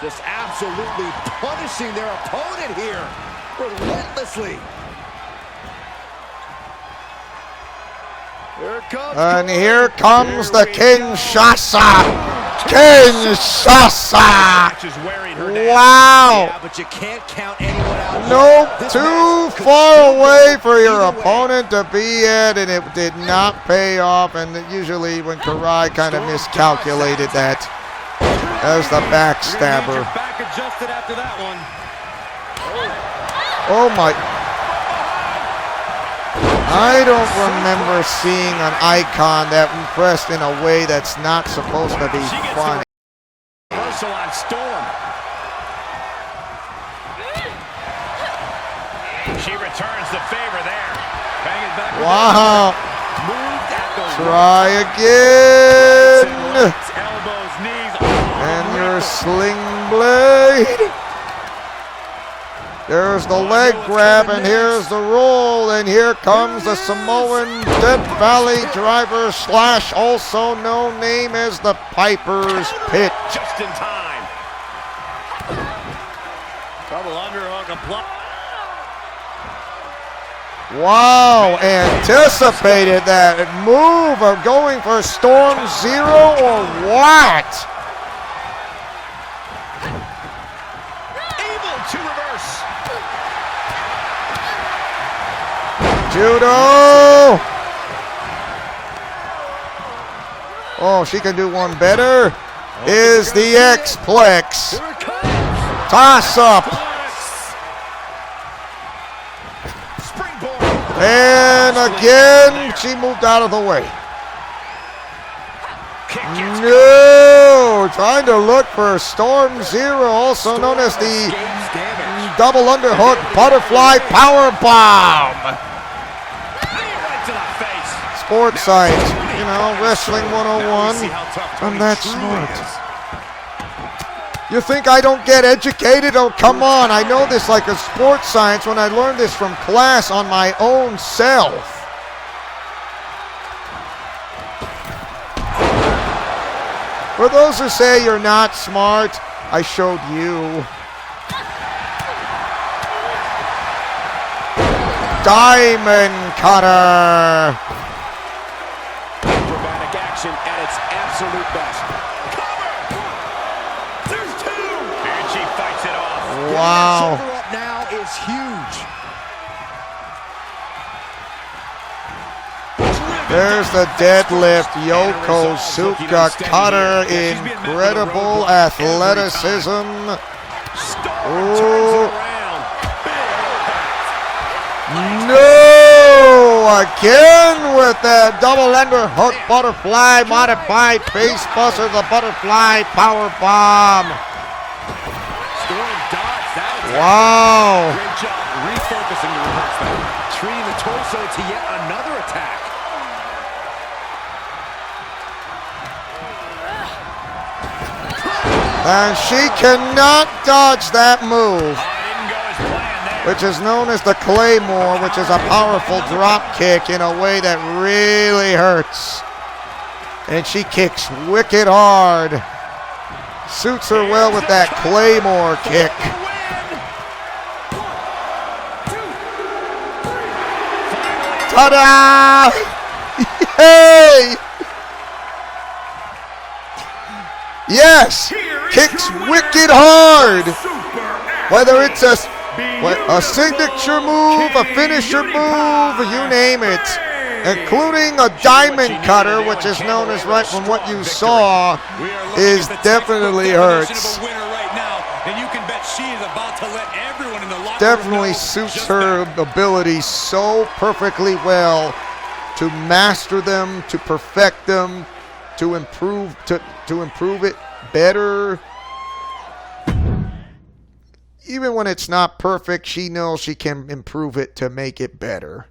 Just absolutely punishing their opponent here, relentlessly. And here comes the Kinshasa. Kinshasa! Wow! Yeah, but you can't count anyone out. Nope, too far away for your opponent to be at, and it did not pay off. And usually when Kurai kind of miscalculated that as the backstabber. Back adjusted after that one. Oh my. I don't remember seeing an icon that pressed in a way that's not supposed to be funny. Reversal on Storm. She returns the favor there. Bang it back. Wow. Moved at the Try again. elbows, knees. And your sling blade. There's the leg grab, and here's the roll, and here comes the Samoan Death Valley Driver slash, also known name as the Piper's Pit. Just in time. Double underhook applied. Wow, anticipated that move of going for Storm Zero or what? Able to reverse. Judo! Oh, she can do one better. Is the X-Plex. Toss up. And again, she moved out of the way. No, trying to look for Storm Zero, also known as the double underhook butterfly power bomb. Sports science, you know, Wrestling 101. I'm that smart. You think I don't get educated? Oh, come on. I know this like a sports science when I learned this from class on my own self. For those who say you're not smart, I showed you. Diamond cutter. Acrobatic action at its absolute best. There's two. And she fights it off. Wow. Shoulder up now is huge. There's the deadlift. Yokosuka cutter. Incredible athleticism. Ooh. No! Again with that double underhook butterfly modified face buster, the butterfly power bomb. Wow. Great job refocusing the reverse there. Treating the torso to yet another attack. And she cannot dodge that move, which is known as the Claymore, which is a powerful drop kick in a way that really hurts. And she kicks wicked hard. Suits her well with that Claymore kick. Ta-da! Yay! Yes! Kicks wicked hard! Whether it's a signature move, a finisher move, you name it. Including a diamond cutter, which is known as, right from what you saw, is definitely hurts. Definitely suits her ability so perfectly well to master them, to perfect them, to improve it better. Even when it's not perfect, she knows she can improve it to make it better.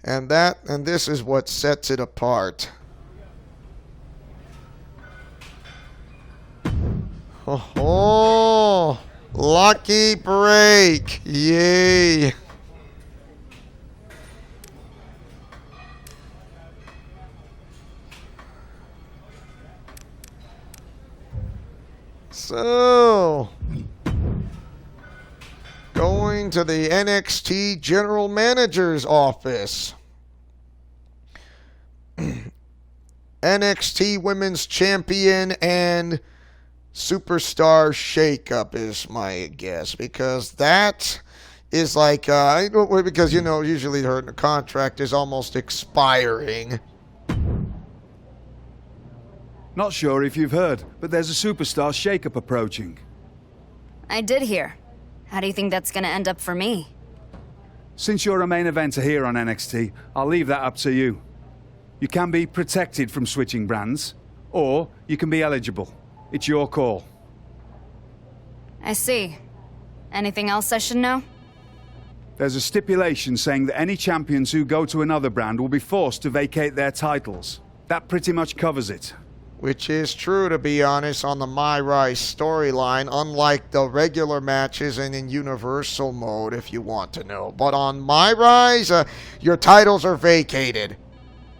And this is what sets it apart. Oh, lucky break. Yay. So, going going to the NXT General Manager's office. NXT Women's Champion and Superstar Shakeup is my guess, because that is like, because, you know, usually her contract is almost expiring. Not sure if you've heard, but there's a Superstar Shakeup approaching. I did hear. How do you think that's gonna end up for me? Since you're a main eventer here on NXT, I'll leave that up to you. You can be protected from switching brands, or you can be eligible. It's your call. I see. Anything else I should know? There's a stipulation saying that any champions who go to another brand will be forced to vacate their titles. That pretty much covers it. Which is true, to be honest, on the MyRise storyline, unlike the regular matches and in Universal mode, if you want to know. But on MyRise, your titles are vacated.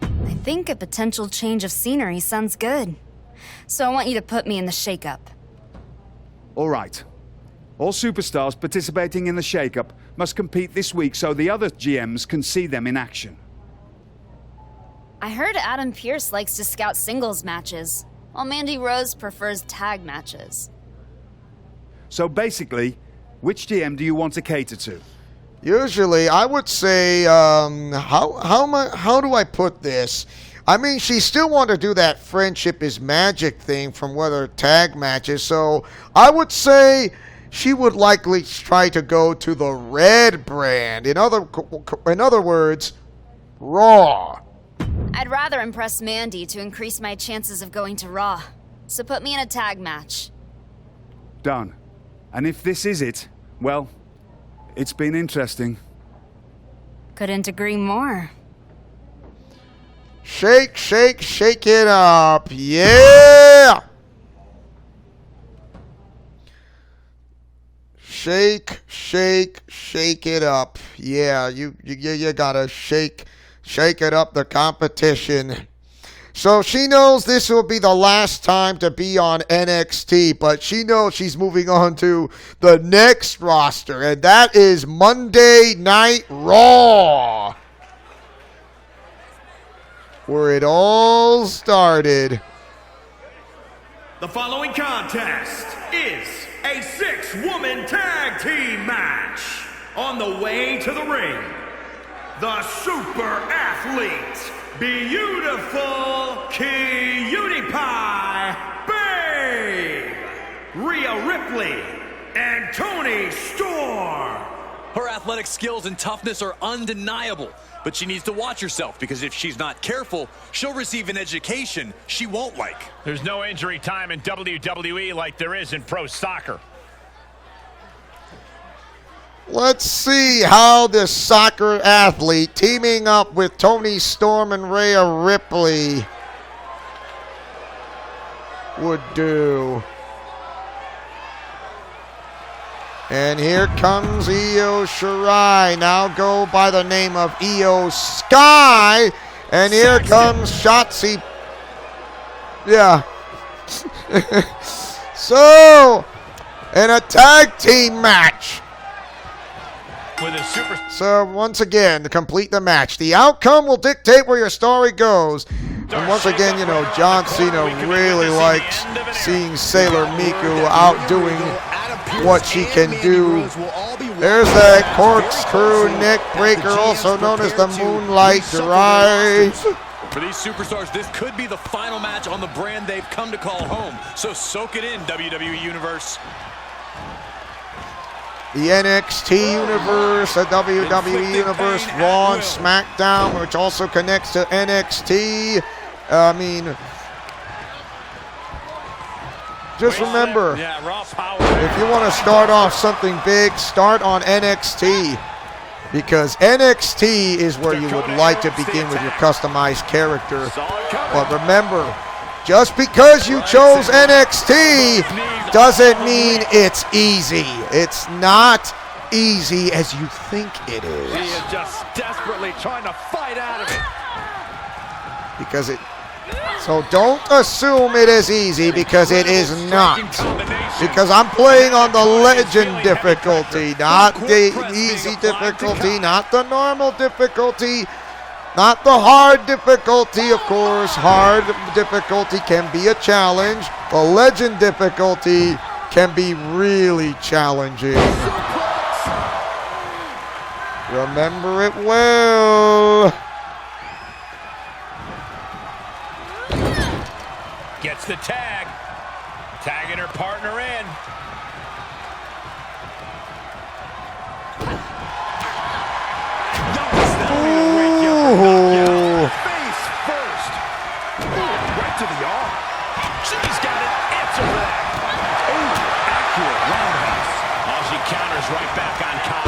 I think a potential change of scenery sounds good. So I want you to put me in the shakeup. All right. All superstars participating in the shakeup must compete this week so the other GMs can see them in action. I heard Adam Pearce likes to scout singles matches, while Mandy Rose prefers tag matches. So basically, which GM do you want to cater to? Usually, I would say, how do I put this? I mean, she still want to do that friendship is magic thing from whether tag matches, so I would say she would likely try to go to the red brand. In other words, Raw. I'd rather impress Mandy to increase my chances of going to Raw. So put me in a tag match. Done. And if this is it, well, it's been interesting. Couldn't agree more. Shake, shake, shake it up. Yeah! Shake, shake, shake it up. Yeah, you gotta shake it up, the competition. So she knows this will be the last time to be on NXT, but she knows she's moving on to the next roster, and that is Monday Night Raw, where it all started. The following contest is a 6-woman tag team match. On the way to the ring, the super athlete, beautiful Cutie Pie Babe, Rhea Ripley, and Toni Storm. Her athletic skills and toughness are undeniable, but she needs to watch herself, because if she's not careful, she'll receive an education she won't like. There's no injury time in WWE like there is in pro soccer. Let's see how this soccer athlete teaming up with Toni Storm and Rhea Ripley would do. And here comes Io Shirai, now go by the name of Io Sky. And here comes Shotzi. Yeah. So, in a tag team match. With a super... So, once again, to complete the match, the outcome will dictate where your story goes. And once again, you know, John Cena really likes seeing Sailor Miku outdoing what she can do. There's that corkscrew neck breaker, also known as the Moonlight Drive. For these superstars, this could be the final match on the brand they've come to call home. So soak it in, WWE Universe. The NXT Universe, the WWE Universe, Raw and SmackDown, which also connects to NXT. I mean, just remember, if you want to start off something big, start on NXT. Because NXT is where you would like to begin with your customized character. But remember, just because you chose NXT doesn't mean it's easy. It's not easy as you think it is. He is just desperately trying to fight out of it. Because it's So don't assume it is easy, because it is not. Because I'm playing on the legend difficulty, not the easy difficulty, not the normal difficulty, not the hard difficulty. Of course, hard difficulty can be a challenge. The legend difficulty can be really challenging. Remember it well. Gets the tag. Tagging her partner in. Ooh. Face first. Right to the arm. She's got an answer for that. Ooh, accurate roundhouse. Oh, she counters right back on top.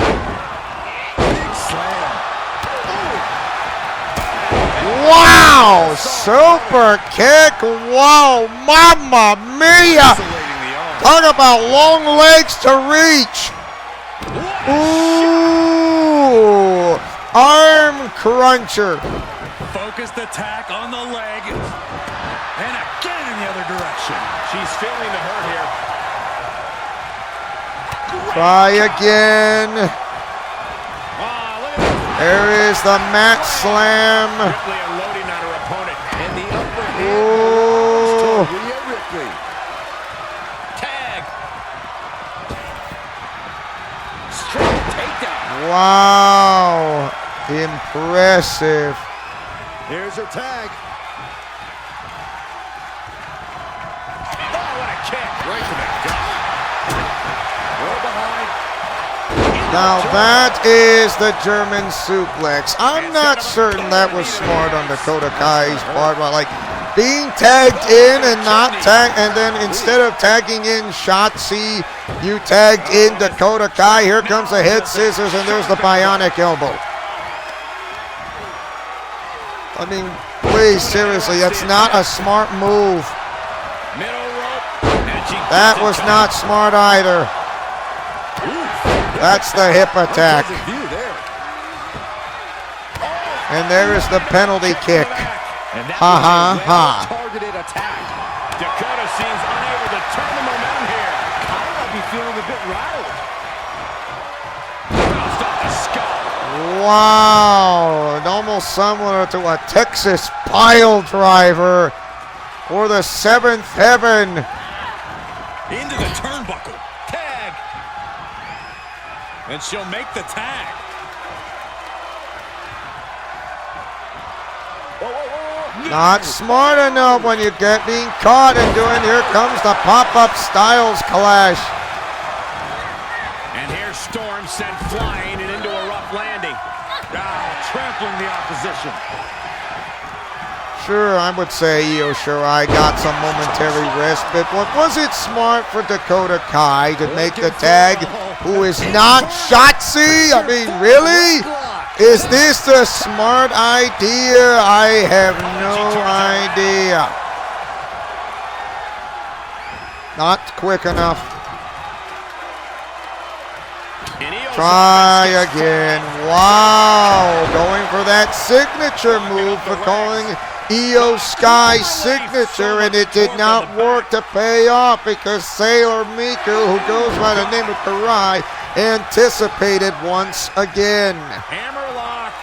Big slam. Wow! Super kick! Wow! Mamma mia! Talk about long legs to reach! Ooh! Arm cruncher! Focused attack on the leg. And again in the other direction. She's feeling the hurt here. Try again. There is the mat slam. Ripley unloading on her opponent. And the upper hand Ooh. belongs to Rhea Ripley. Tag. Strong takedown. Wow! Impressive. Here's her tag. Oh, what a kick. Right to the gut. Well behind. Now that is the German suplex. I'm not certain that was smart on Dakota Kai's part, but like being tagged in and not tag, and then instead of tagging in Shotzi, you tagged in Dakota Kai. Here comes the head scissors, and there's the bionic elbow. I mean, please, seriously, that's not a smart move. Middle rope. That was not smart either. That's the hip attack. And there is the penalty kick. Ha ha ha. Targeted attack. Dakota seems unable to turn the momentum here. I might be feeling a bit rattled. Bounced off the skull. Wow. Almost similar to a Texas pile driver for the seventh heaven. Into the turnbuckle. Tag. And she'll make the tag. Not smart enough when you get being caught and doing. Here comes the pop-up Styles clash. And here's Storm sent flying and into a rough landing. Trampling the opposition. Sure, I would say Io Shirai got some momentary respite, but was it smart for Dakota Kai to make the tag, who is not Shotzi? I mean, really? Is this a smart idea? I have no idea. Not quick enough. Try again. Wow. Going for that signature move for calling Io Sky signature, and it did not work to pay off because Sailor Miku, who goes by the name of Kurai, anticipated once again. Hammerlock.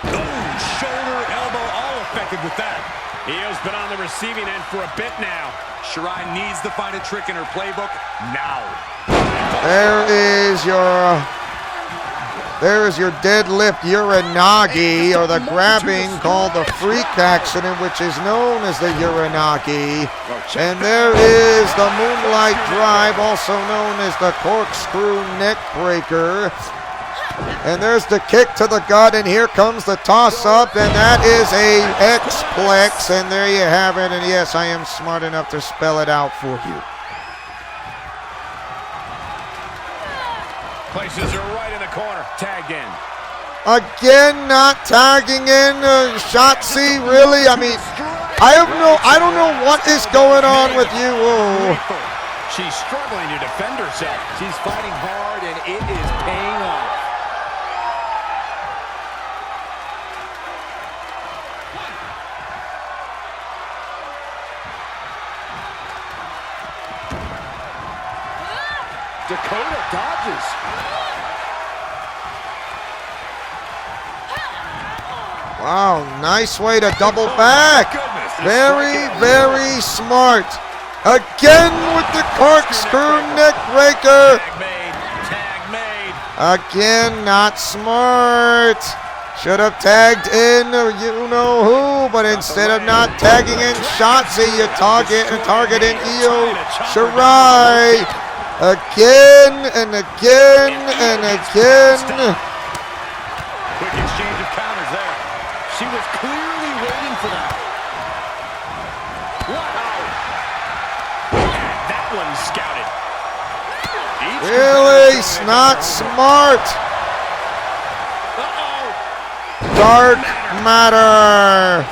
Boom, shoulder, elbow, all effective with that. Io's been on the receiving end for a bit now. Shirai needs to find a trick in her playbook now. There is your deadlift uranagi, or the grabbing called the freak accident, which is known as the uranagi. And there is the moonlight drive, also known as the corkscrew neck breaker. And there's the kick to the gut, and here comes the toss-up, and that is a X-plex, and there you have it. And yes, I am smart enough to spell it out for you. Places her right in the corner. Tagged in. Again, not tagging in Shotzi, really? I mean, I don't know what is going on with you. Oh. She's struggling to defend herself. She's fighting hard, and it is paying off. Dakota dodges. Wow, nice way to double back. Very, very smart. Again with the corkscrew neck breaker. Tag made. Again, not smart. Should have tagged in you know who, but instead of not tagging in Shotzi, you target in Io Shirai. Again and again and again. Quick exchange of counters there. She was clearly waiting for that. Wow. That one's scouted. Really not smart. Dark matter.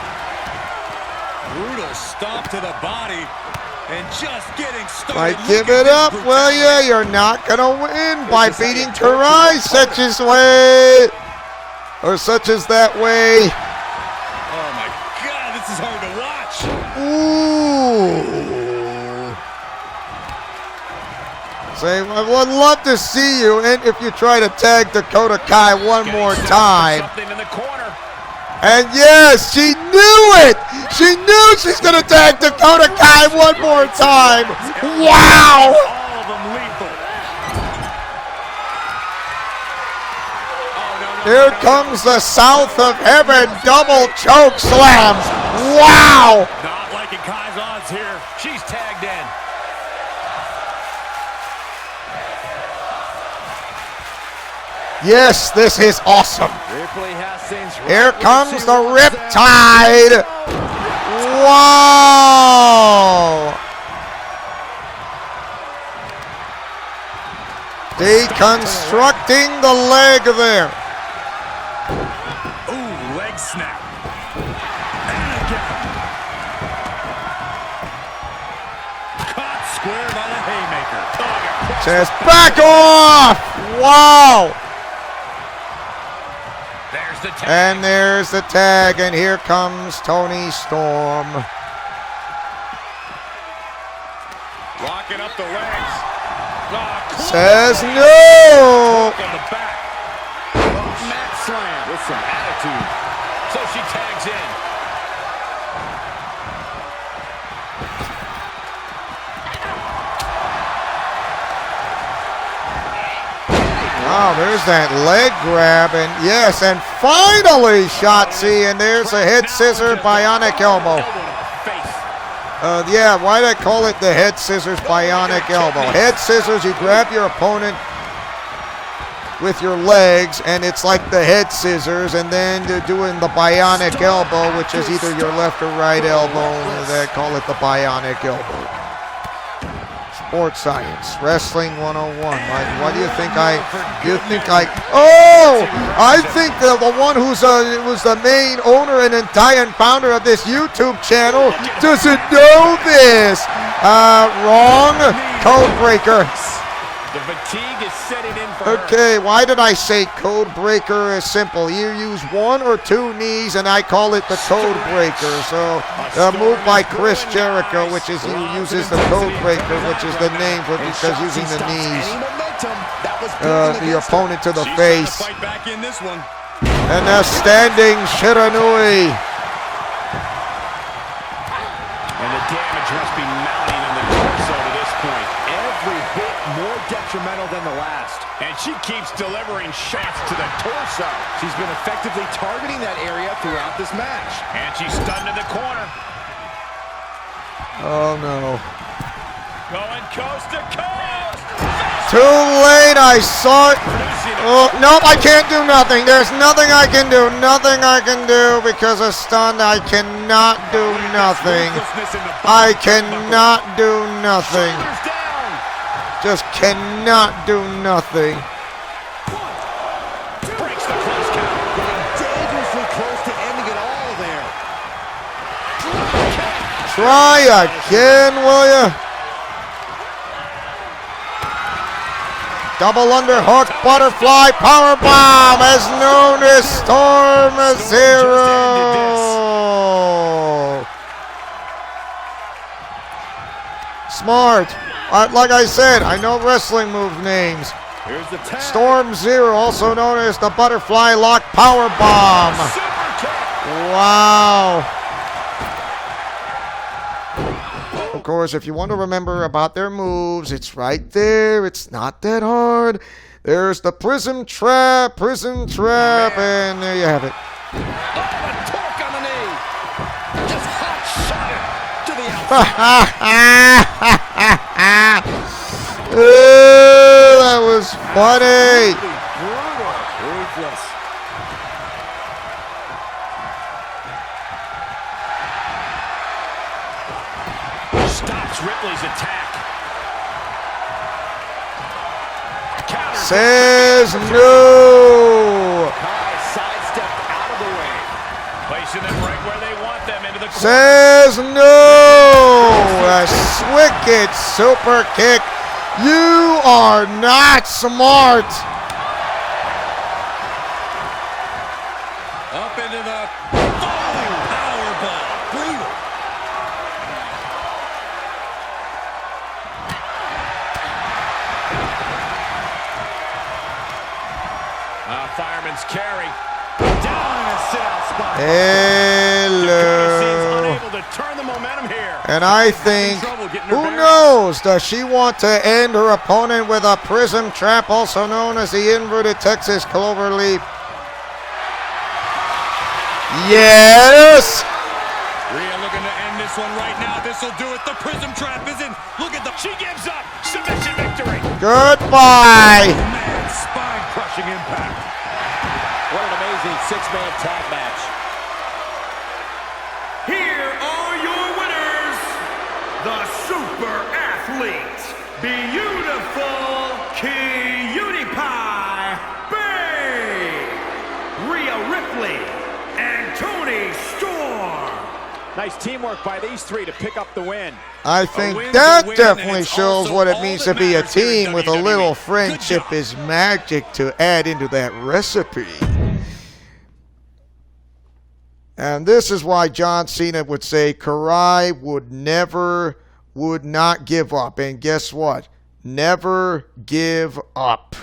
Brutal stomp to the body. And just getting started. Like, give it up, will ya? You're not gonna win by beating Kurai such as way. Or such as that way. Oh my God, this is hard to watch. Ooh. Say, I would love to see you, and if you try to tag Dakota Kai one more time. Something in the corner. And yes, she knew it! She knew she's gonna tag Dakota Kai one more time! Wow! All of them lethal. Here comes the South of Heaven double choke slam! Wow! Not liking Kai's odds here. She's tagged in. Yes, this is awesome! Ripley has things right. Here comes the Riptide! Wow! Deconstructing the leg there. Ooh, leg snap. And again. Caught square by the haymaker. Says back off! Wow! There's the tag. And there's the tag, and here comes Toni Storm. Locking up the legs. Says no! On the back. Mat slam with some attitude. So she tags in. Wow, there's that leg grab, and yes, and finally Shotzi, and there's a head scissor bionic elbow. Yeah, why did I call it the head scissors bionic elbow? Head scissors, you grab your opponent with your legs, and it's like the head scissors, and then they're doing the bionic elbow, which is either your left or right elbow, and they call it the bionic elbow. Sports Science, Wrestling 101. What do you think I think the one who's was the main owner and entire founder of this YouTube channel doesn't know this. Wrong. Code breaker. The fatigue is setting in for Okay, why did I say code breaker is simple? You use one or two knees, and I call it the code breaker. So, move by Chris Jericho, which is he uses the code breaker, which is the name for because using the knees, the opponent to the face, fight back in this one. and a standing Shiranui. And the damage must be mounting in the torso to this point. Every bit more detrimental than the last. And she keeps delivering shots to the torso. She's been effectively targeting that area throughout this match. And she's stunned in the corner. Oh no. Going coast to coast. Too late, I saw it. Oh, nope, I can't do nothing. There's nothing I can do. Nothing I can do because of stunned. I cannot do nothing. I cannot do nothing. Just cannot do nothing. Breaks the close count. Dangerously close to ending it all there. Try again, will ya? Double underhook, butterfly, powerbomb, as known as Storm Zero. Smart. Like I said, I know wrestling move names. Here's the tag. Storm Zero, also known as the Butterfly Lock Power Bomb. Super kick. Wow. Of course, if you want to remember about their moves, it's right there. It's not that hard. There's the Prism Trap, and there you have it. Oh, a torque on the knee. Just hot shot it to the outside. That was funny. Brutal. Ruthless. Stops Ripley's attack. Counter. Says no. Kai sidestepped out of the way. Placing them right where they want them, into the corner. Says no. A wicked super kick. You are not smart. Up into the falling powerbomb. Brutal. Fireman's carry. Down in a sit-out spot. Hello. Unable to turn the momentum here. And I think, who knows, does she want to end her opponent with a Prism Trap, also known as the Inverted Texas Cloverleaf? Yes! Rhea looking to end this one right now. This will do it. The Prism Trap is in. Look at the... She gives up. Submission victory. Goodbye! Man, spine-crushing impact. What an amazing six-man tag match. Here are your winners, the Super Athlete, Beautiful Cutie Pie Bay, Rhea Ripley, and Toni Storm. Nice teamwork by these three to pick up the win. I think that definitely shows what it means to be a team with a little friendship is magic to add into that recipe. And this is why John Cena would say Kurai would not give up. And guess what? Never give up.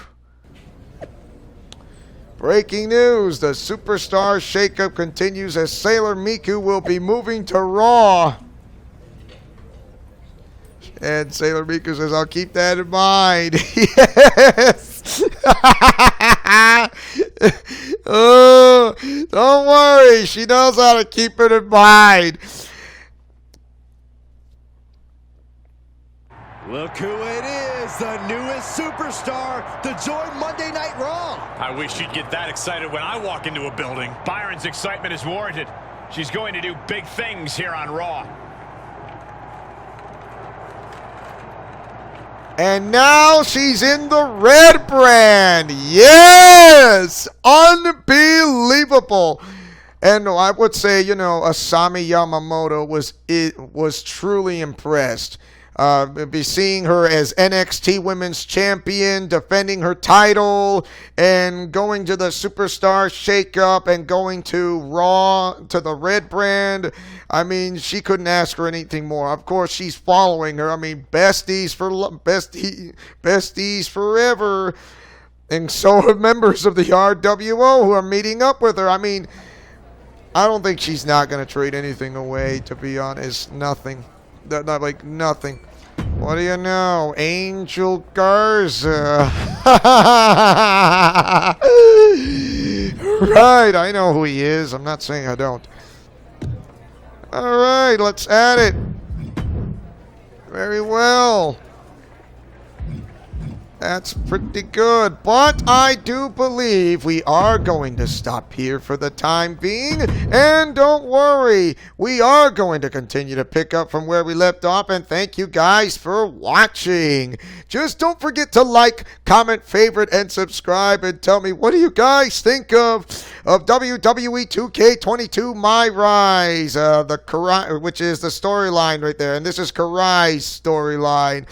Breaking news, the Superstar shakeup continues as Sailor Miku will be moving to Raw. And Sailor Miku says, I'll keep that in mind. Yes. Oh, don't worry. She knows how to keep it in mind. Look who it is, the newest superstar to join Monday Night Raw. I wish she'd get that excited when I walk into a building. Byron's excitement is warranted. She's going to do big things here on Raw. And now she's in the red brand. Yes! Unbelievable. And I would say, you know, Asami Yamamoto was truly impressed. Be seeing her as NXT Women's Champion, defending her title, and going to the Superstar Shakeup, and going to Raw, to the red brand. I mean, she couldn't ask for anything more. Of course, she's following her. I mean, besties forever. And so are members of the RWO who are meeting up with her. I mean, I don't think she's not going to trade anything away, to be honest. Nothing. Not like nothing. What do you know? Angel Garza. Right, I know who he is. I'm not saying I don't. All right, let's add it. Very well. That's pretty good. But I do believe we are going to stop here for the time being. And don't worry, we are going to continue to pick up from where we left off. And thank you guys for watching. Just don't forget to like, comment, favorite, and subscribe. And tell me, what do you guys think of WWE 2K22 MyRise? The Kurai, which is the storyline right there. And this is Kurai's storyline.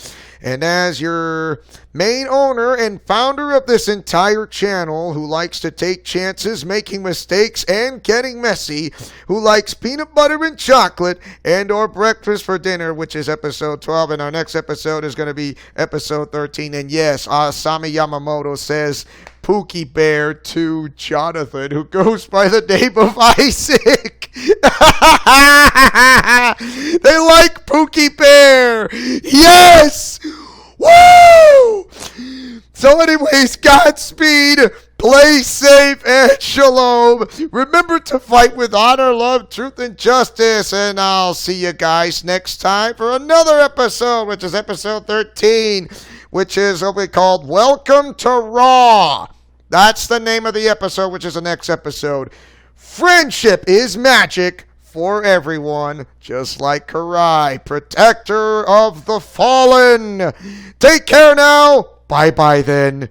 And as your main owner and founder of this entire channel, who likes to take chances, making mistakes, and getting messy, who likes peanut butter and chocolate and or breakfast for dinner, which is episode 12, and our next episode is going to be episode 13. And yes, Asami Yamamoto says Pookie Bear to Jonathan, who goes by the name of Isaac. They like Pookie Bear. Yes! Woo! So anyways, Godspeed, play safe, and shalom. Remember to fight with honor, love, truth, and justice. And I'll see you guys next time for another episode, which is episode 13, which is what we called Welcome to Raw. That's the name of the episode, which is the next episode. Friendship is magic for everyone, just like Kurai, protector of the fallen. Take care now. Bye-bye then.